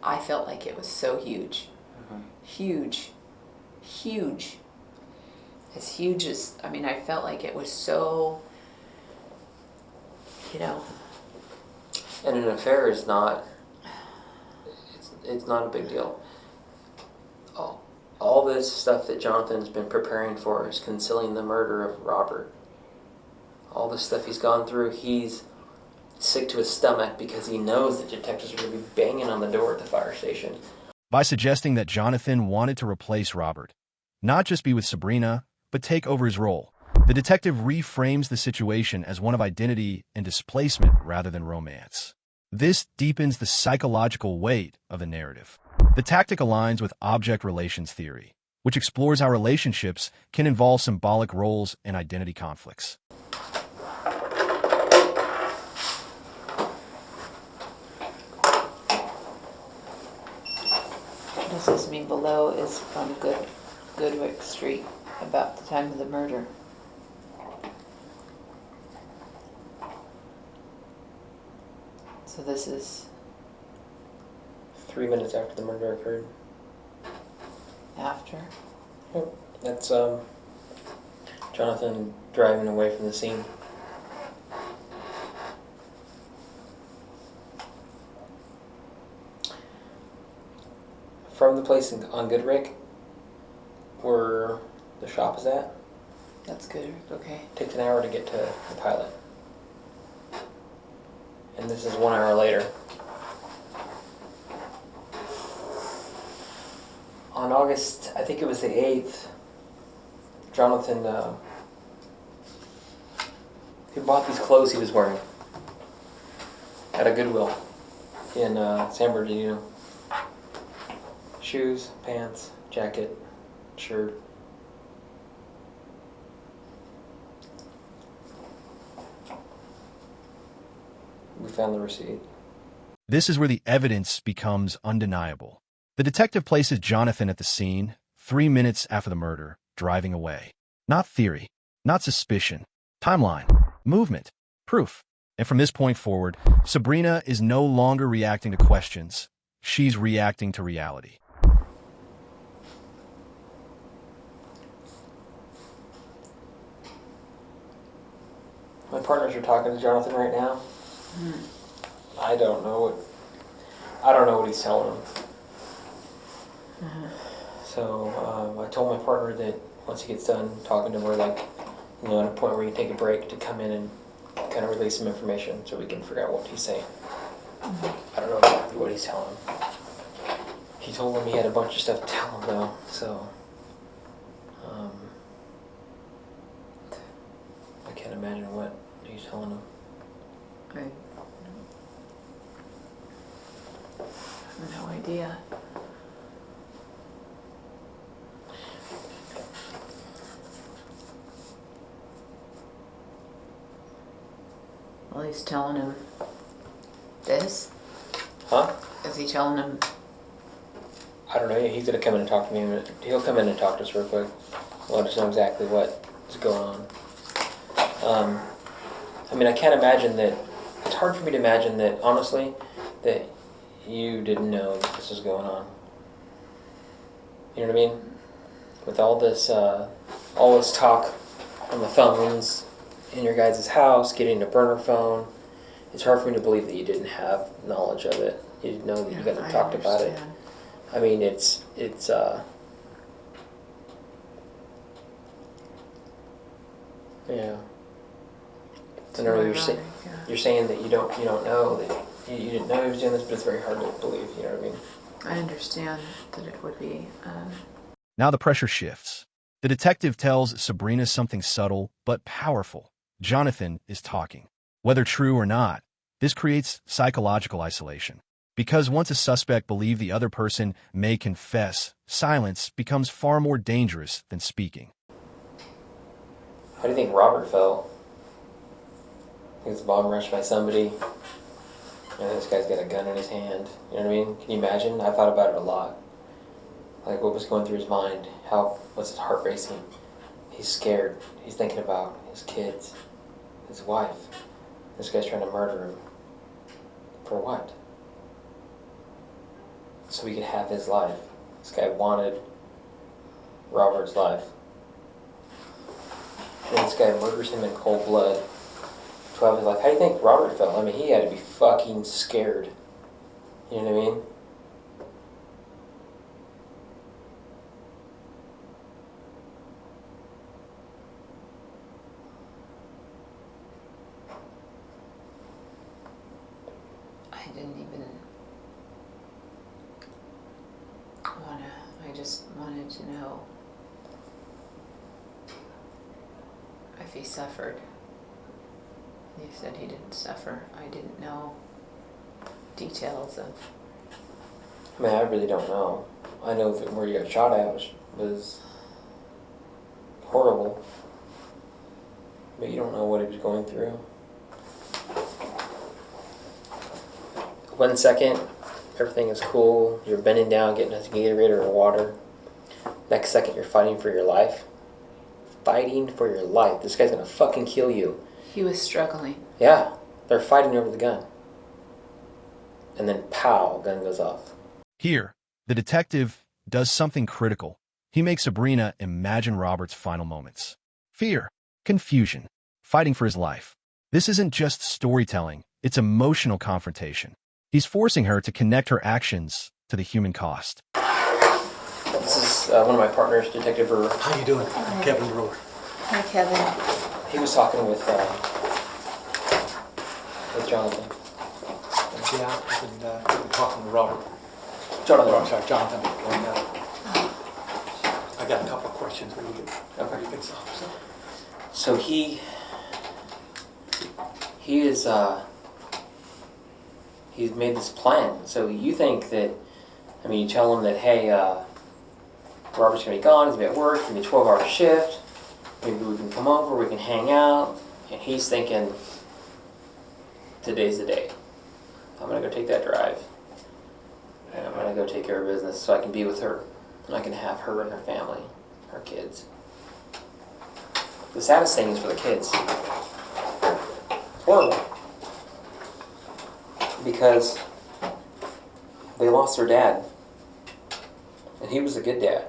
I felt like it was so huge. Mm-hmm. Huge. As huge as, I felt like it was so, And an affair is not, it's not a big deal. All this stuff that Jonathan's been preparing for is concealing the murder of Robert. All the stuff he's gone through, he's sick to his stomach because he knows that detectives are going to be banging on the door at the fire station. By suggesting that Jonathan wanted to replace Robert, not just be with Sabrina, but take over his role, the detective reframes the situation as one of identity and displacement rather than romance. This deepens the psychological weight of the narrative. The tactic aligns with object relations theory, which explores how relationships can involve symbolic roles and identity conflicts. Does this mean below is from Goodwick Street about the time of the murder? So this is 3 minutes after the murder occurred. after? Yep. That's Jonathan driving away from the scene. From the place on Goodrick, where the shop is at, That's good. Okay. takes an hour to get to the pilot. And this is 1 hour later. On August, I think it was the 8th, Jonathan, he bought these clothes he was wearing at a Goodwill in San Bernardino. Shoes, pants, jacket, shirt. We found the receipt. This is where the evidence becomes undeniable. The detective places Jonathan at the scene 3 minutes after the murder, driving away. Not theory, not suspicion, timeline, movement, proof. And from this point forward, Sabrina is no longer reacting to questions. She's reacting to reality. My partners are talking to Jonathan right now. I don't know what he's telling them. So I told my partner that once he gets done talking to her, at a point where you take a break, to come in and kind of release some information so we can figure out what he's saying. I don't know exactly what he's telling him. He told him he had a bunch of stuff to tell him though, so I can't imagine what he's telling him. I have no idea. Well, he's telling him this? Huh? Is he telling him I don't know. He's gonna come in and talk to me. He'll come in and talk to us real quick. Let us know exactly what is going on. I mean, I can't imagine that. It's hard for me to imagine that, honestly, that you didn't know that this was going on. You know what I mean? With all this talk on the phones in your guys' house, getting a burner phone, it's hard for me to believe that you didn't have knowledge of it. You didn't know that you guys had talked about it. I mean, it's yeah. I know you're saying that you don't know that you didn't know he was doing this, but it's very hard to believe. You know what I mean? I understand that it would be. Now the pressure shifts. The detective tells Sabrina something subtle but powerful. Jonathan is talking. Whether true or not, this creates psychological isolation. Because once a suspect believes the other person may confess, silence becomes far more dangerous than speaking. How do you think Robert felt? He was bomb rushed by somebody, and this guy's got a gun in his hand. You know what I mean? Can you imagine? I thought about it a lot. Like, what was going through his mind? How was his heart racing? He's scared. He's thinking about his kids, his wife. This guy's trying to murder him. For what? So he could have his life. This guy wanted Robert's life. And this guy murders him in cold blood. 12 is like, how do you think Robert felt? I mean, he had to be fucking scared. You know what I mean? I didn't even I just wanted to know if he suffered. You said he didn't suffer. I didn't know details of. I mean, I really don't know. I know that where you got shot at was horrible. But you don't know what he was going through. 1 second, everything is cool. You're bending down, getting a Gatorade or water. Next second, you're fighting for your life. Fighting for your life. This guy's gonna fucking kill you. He was struggling. Yeah, they're fighting over the gun. And then pow, gun goes off. Here, the detective does something critical. He makes Sabrina imagine Robert's final moments. Fear, confusion, fighting for his life. This isn't just storytelling, it's emotional confrontation. He's forcing her to connect her actions to the human cost. This is one of my partners, Detective Brewer. How you doing? I'm Kevin Brewer. Hi, Kevin. He was talking with Jonathan. Yeah, I've been talking to Robert. Jonathan. Oh, I'm sorry, Jonathan. And, I got a couple of questions for you. Okay. So. So he is he's made this plan. So you think that, I mean, you tell him that, hey, Robert's gonna be gone, he's gonna be at work, it's gonna be a 12-hour shift, maybe we can come over, we can hang out, and he's thinking, today's the day. I'm gonna go take that drive, and I'm gonna go take care of business so I can be with her, and I can have her and her family, her kids. The saddest thing is for the kids. It's horrible. Because they lost their dad. And he was a good dad.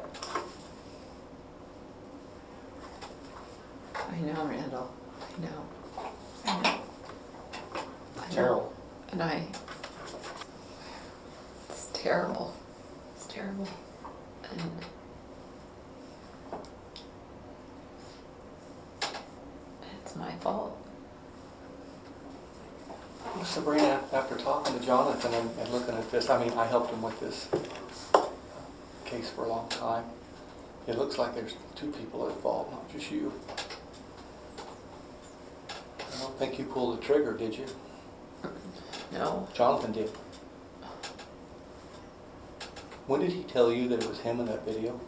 I know, Randall. I know. I know. Terrible. And it's terrible. It's terrible. And it's my fault. Well, Sabrina, after talking to Jonathan and looking at this, I mean, I helped him with this case for a long time. It looks like there's two people involved, not just you. I don't think you pulled the trigger, did you? No. Jonathan did. When did he tell you that it was him in that video?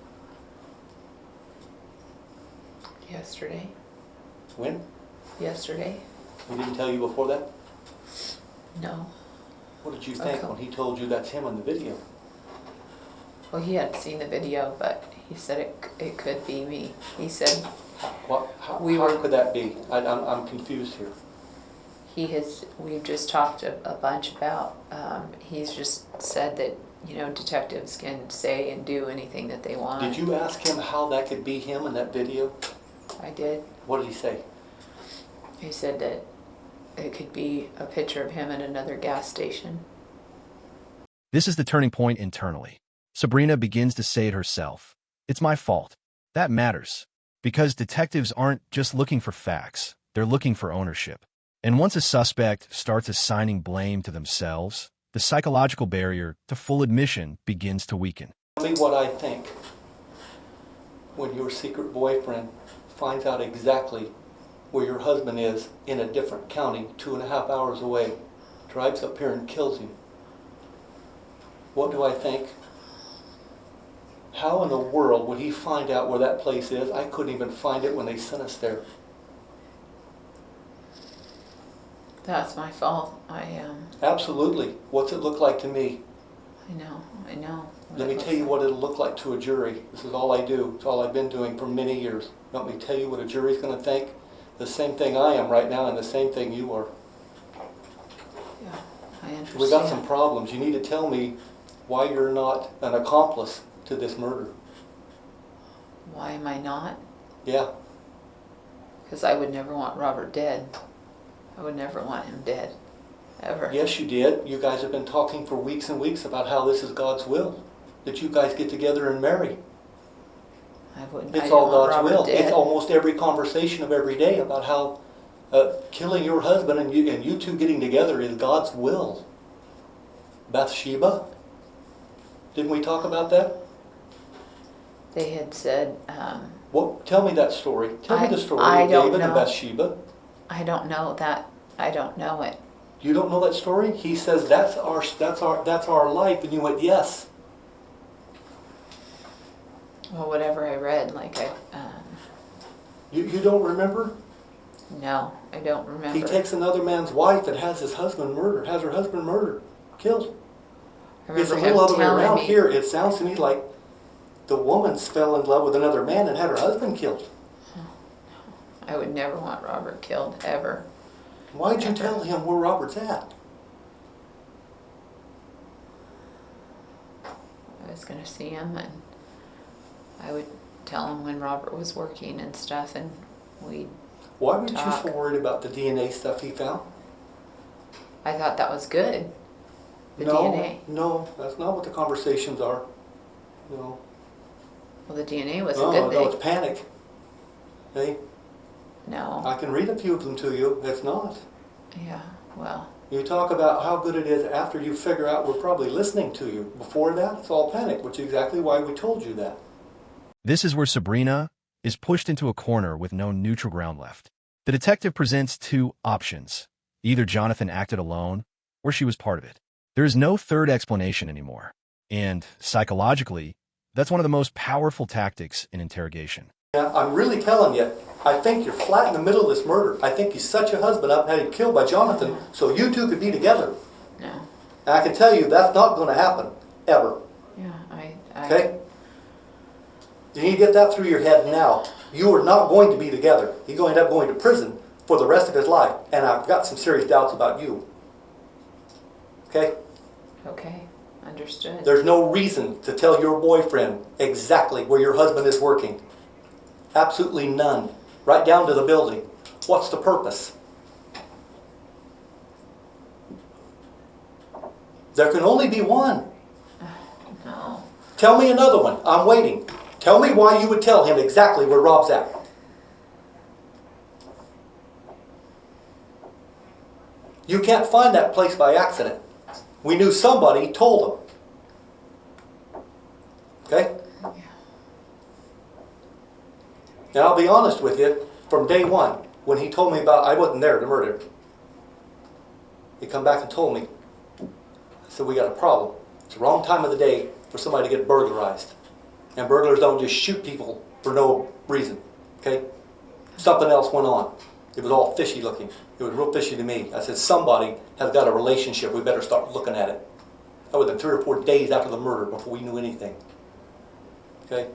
Yesterday. When? Yesterday. He didn't tell you before that? No. What did you think Okay. when he told you that's him in the video? Well, he hadn't seen the video, but he said it could be me. He said How We were- could that be? I'm confused here. we've just talked a bunch about, he's just said that, you know, detectives can say and do anything that they want. Did you ask him how that could be him in that video? I did. What did he say? He said that it could be a picture of him at another gas station. This is the turning point internally. Sabrina begins to say it herself. It's my fault. That matters. Because detectives aren't just looking for facts, they're looking for ownership. And once a suspect starts assigning blame to themselves, the psychological barrier to full admission begins to weaken. Tell me what I think when your secret boyfriend finds out exactly where your husband is in a different county, 2.5 hours away, drives up here and kills him. What do I think? How in the world would he find out where that place is? I couldn't even find it when they sent us there. That's my fault. Absolutely. What's it look like to me? I know. Let me tell you what it'll look like to a jury. This is all I do. It's all I've been doing for many years. Let me tell you what a jury's going to think. The same thing I am right now and the same thing you are. Yeah, I understand. We got some problems. You need to tell me why you're not an accomplice to this murder. Why am I not? Yeah. Because I would never want Robert dead. I would never want him dead. Ever. Yes, you did. You guys have been talking for weeks and weeks about how this is God's will. That you guys get together and marry. I wouldn't. It's I all don't want God's Robert will. dead. It's almost every conversation of every day about how killing your husband and you two getting together is God's will. Bathsheba? Didn't we talk about that? They had said, Well, tell me that story. Tell me the story I of don't David and know. Bathsheba. I don't know that. I don't know it. You don't know that story? He says that's our life, and you went yes. Well, whatever I read, You don't remember? no, I don't remember. He takes another man's wife and has her husband murdered, killed. I It's remember a him little other way telling around me. here. It sounds to me like the woman fell in love with another man and had her husband killed. I would never want Robert killed, ever. Why'd you tell him where Robert's at? I was going to see him, and I would tell him when Robert was working and stuff, and we'd Why weren't you talk. so worried about the DNA stuff he found? I thought that was good. The no, DNA. No, that's not what the conversations are. No. Well, the DNA was No, a good no, thing. it's panic. Hey, No. I can read a few of them to you. It's not. Yeah, well, You talk about how good it is after you figure out we're probably listening to you. Before that, it's all panic, which is exactly why we told you that. This is where Sabrina is pushed into a corner with no neutral ground left. The detective presents two options. Either Jonathan acted alone, or she was part of it. There is no third explanation anymore. And, psychologically, that's one of the most powerful tactics in interrogation. Yeah, I'm really telling you, I think you're flat in the middle of this murder. I think you set your husband up and had him killed by Jonathan so you two could be together. no. And I can tell you that's not going to happen, ever. Yeah, Okay? You need to get that through your head now. You are not going to be together. He's going to end up going to prison for the rest of his life. And I've got some serious doubts about you. Okay? Okay, understood. There's no reason to tell your boyfriend exactly where your husband is working. Absolutely none. Right down to the building. What's the purpose? There can only be one. No. Tell me another one. I'm waiting. Tell me why you would tell him exactly where Rob's at. You can't find that place by accident. We knew somebody told them. Okay? And I'll be honest with you, from day one, when he told me about, I wasn't there to murder. He come back and told me. I said, we got a problem. It's the wrong time of the day for somebody to get burglarized. And burglars don't just shoot people for no reason. Okay? Something else went on. It was all fishy looking. It was real fishy to me. I said, somebody has got a relationship. We better start looking at it. That was 3 or 4 days after the murder before we knew anything. Okay?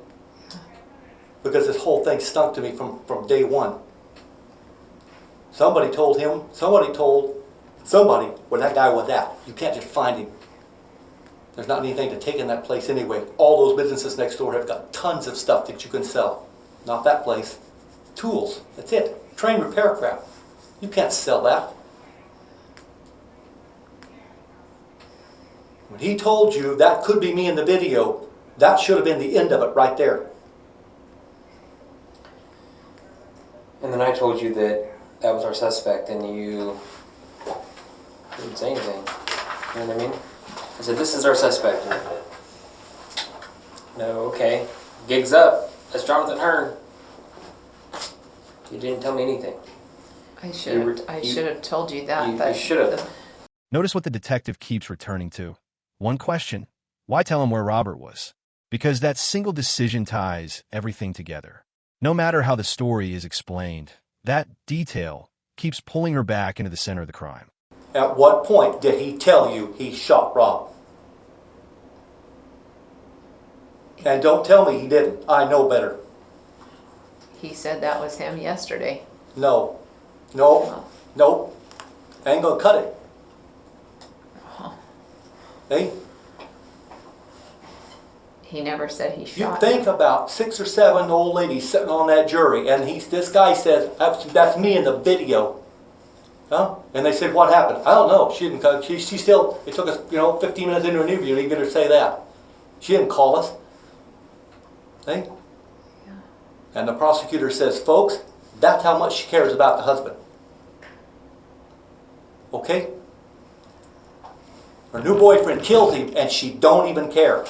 Because this whole thing stunk to me from day one. Somebody told somebody where that guy was at. You can't just find him. There's not anything to take in that place anyway. All those businesses next door have got tons of stuff that you can sell. Not that place. Tools, that's it. Train repair crap. You can't sell that. When he told you that could be me in the video, that should have been the end of it right there. And then I told you that that was our suspect, and you didn't say anything. You know what I mean? I said, this is our suspect. No, okay. Gig's up. That's Jonathan Hearn. You didn't tell me anything. I should have told you that. You should have. Notice what the detective keeps returning to. One question: why tell him where Robert was? Because that single decision ties everything together. No matter how the story is explained, that detail keeps pulling her back into the center of the crime. At what point did he tell you he shot Rob? And don't tell me he didn't. I know better. He said that was him yesterday. No. Oh. I ain't gonna cut it. Oh. Hey? He never said he You shot think him. about 6 or 7 old ladies sitting on that jury, and this guy says, that's me in the video. Huh? And they said, what happened? I don't know. She didn't come. She still, it took us, 15 minutes into an interview to even get her to say that. She didn't call us. Hey? Yeah. And the prosecutor says, folks, that's how much she cares about the husband. Okay? Her new boyfriend kills him, and she don't even care.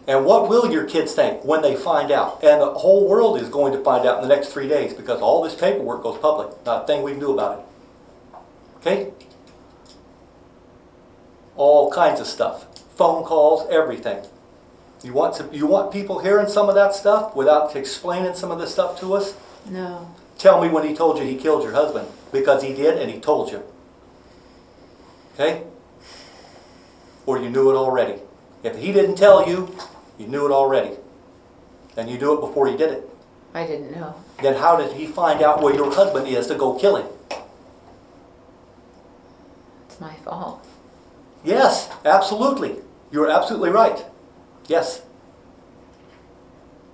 And what will your kids think when they find out? And the whole world is going to find out in the next 3 days, because all this paperwork goes public. Not a thing we can do about it. Okay? All kinds of stuff. Phone calls, everything. You want people hearing some of that stuff without explaining some of this stuff to us? No. Tell me when he told you he killed your husband. Because he did, and he told you. Okay? Or you knew it already. If he didn't tell you, you knew it already. And you knew it before he did it. I didn't know. Then how did he find out where your husband is to go kill him? It's my fault. Yes, absolutely. You're absolutely right. Yes.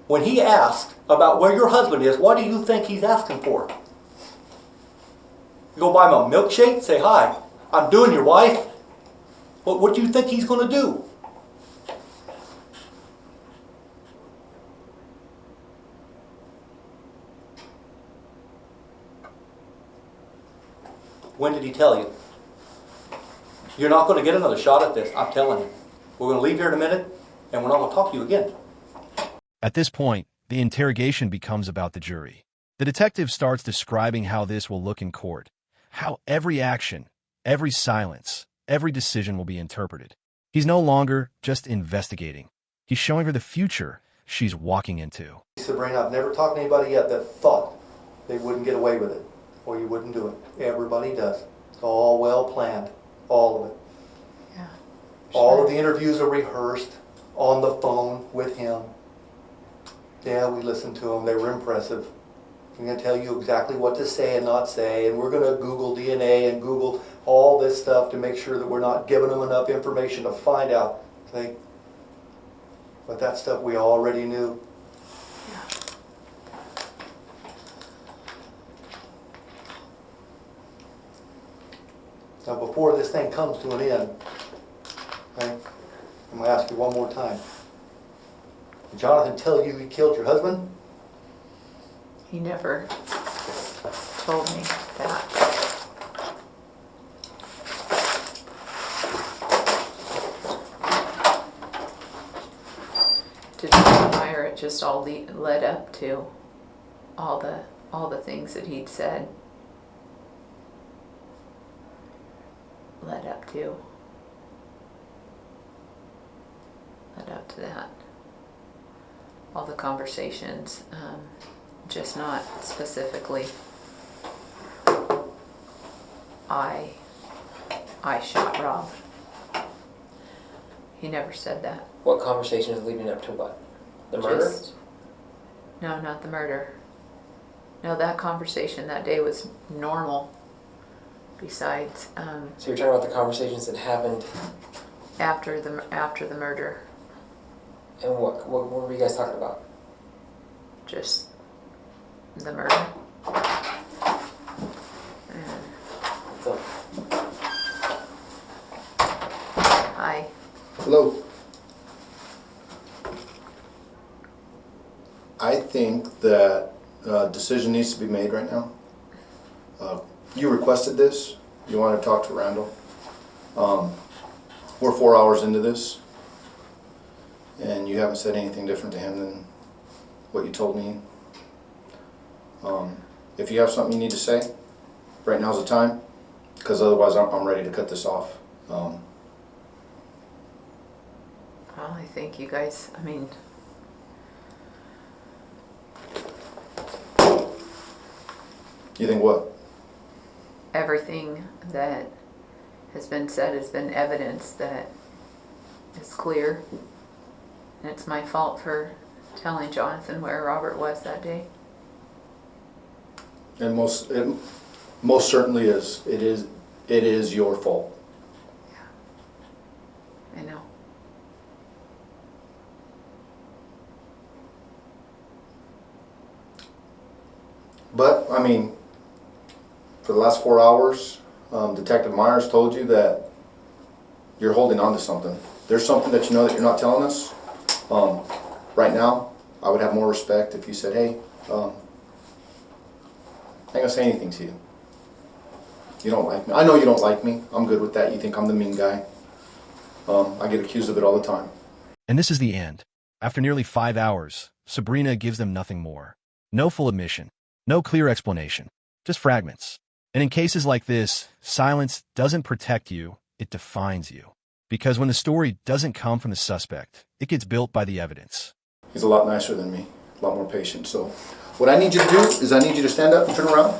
When he asked about where your husband is, what do you think he's asking for? You go buy him a milkshake? Say, hi, I'm doing your wife. What do you think he's going to do? When did he tell you? You're not going to get another shot at this, I'm telling you. We're going to leave here in a minute, and we're not going to talk to you again. At this point, the interrogation becomes about the jury. The detective starts describing how this will look in court, how every action, every silence, every decision will be interpreted. He's no longer just investigating. He's showing her the future she's walking into. Sabrina, I've never talked to anybody yet that thought they wouldn't get away with it, or you wouldn't do it. Everybody does. It's all well planned, all of it. Yeah. All of the interviews are rehearsed on the phone with him. Yeah, we listened to them. They were impressive. I'm going to tell you exactly what to say and not say, and we're going to Google DNA and Google all this stuff to make sure that we're not giving them enough information to find out. See? But that stuff we already knew. Now, before this thing comes to an end, okay, I'm going to ask you one more time. Did Jonathan tell you he killed your husband? He never told me that. To admire it just all led up to all the things that he'd said. Led up to that. All the conversations, just not specifically I shot Rob. He never said that. What conversations leading up to what? The murder? No, not the murder. No, that conversation that day was normal. Besides, So you're talking about the conversations that happened, after the murder, and what were you guys talking about? just the murder. And So, hi. Hello. I think that a decision needs to be made right now. You requested this. You want to talk to Randall. We're 4 hours into this, and you haven't said anything different to him than what you told me. If you have something you need to say, right now's the time, because otherwise I'm ready to cut this off. Well, I think you guys, You think what? everything that has been said has been evidence that is clear. And it's my fault for telling Jonathan where Robert was that day. And it most certainly is. It is your fault. I know. But for the last 4 hours, Detective Myers told you that you're holding on to something. There's something that you know that you're not telling us. Right now, I would have more respect if you said, hey, I ain't gonna say anything to you. You don't like me. I know you don't like me. I'm good with that. You think I'm the mean guy. I get accused of it all the time. And this is the end. After nearly 5 hours, Sabrina gives them nothing more. No full admission. No clear explanation. Just fragments. And in cases like this, silence doesn't protect you, it defines you. Because when the story doesn't come from the suspect, it gets built by the evidence. He's a lot nicer than me, a lot more patient. So what I need you to do is I need you to stand up and turn around.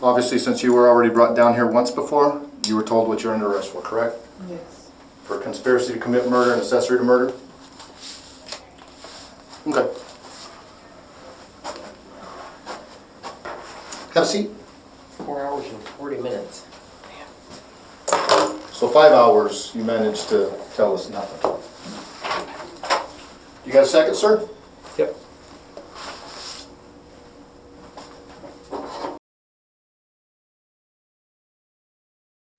Obviously, since you were already brought down here once before, you were told what you're under arrest for, correct? Yes. For conspiracy to commit murder and accessory to murder? Okay. Have a seat. 4 hours and 40 minutes. So 5 hours, you managed to tell us nothing. You got a second, sir? Yep.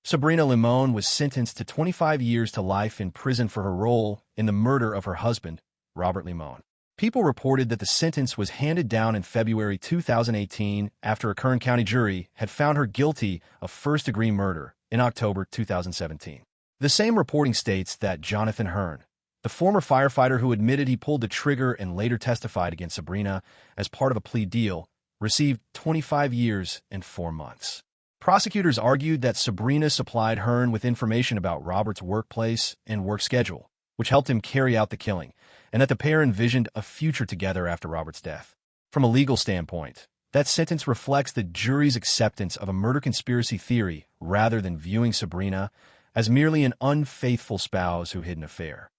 Sabrina Limon was sentenced to 25 years to life in prison for her role in the murder of her husband, Robert Limon. People reported that the sentence was handed down in February 2018 after a Kern County jury had found her guilty of first-degree murder in October 2017. The same reporting states that Jonathan Hearn, the former firefighter who admitted he pulled the trigger and later testified against Sabrina as part of a plea deal, received 25 years and 4 months. Prosecutors argued that Sabrina supplied Hearn with information about Robert's workplace and work schedule, which helped him carry out the killing, and that the pair envisioned a future together after Robert's death. From a legal standpoint, that sentence reflects the jury's acceptance of a murder conspiracy theory rather than viewing Sabrina as merely an unfaithful spouse who hid an affair.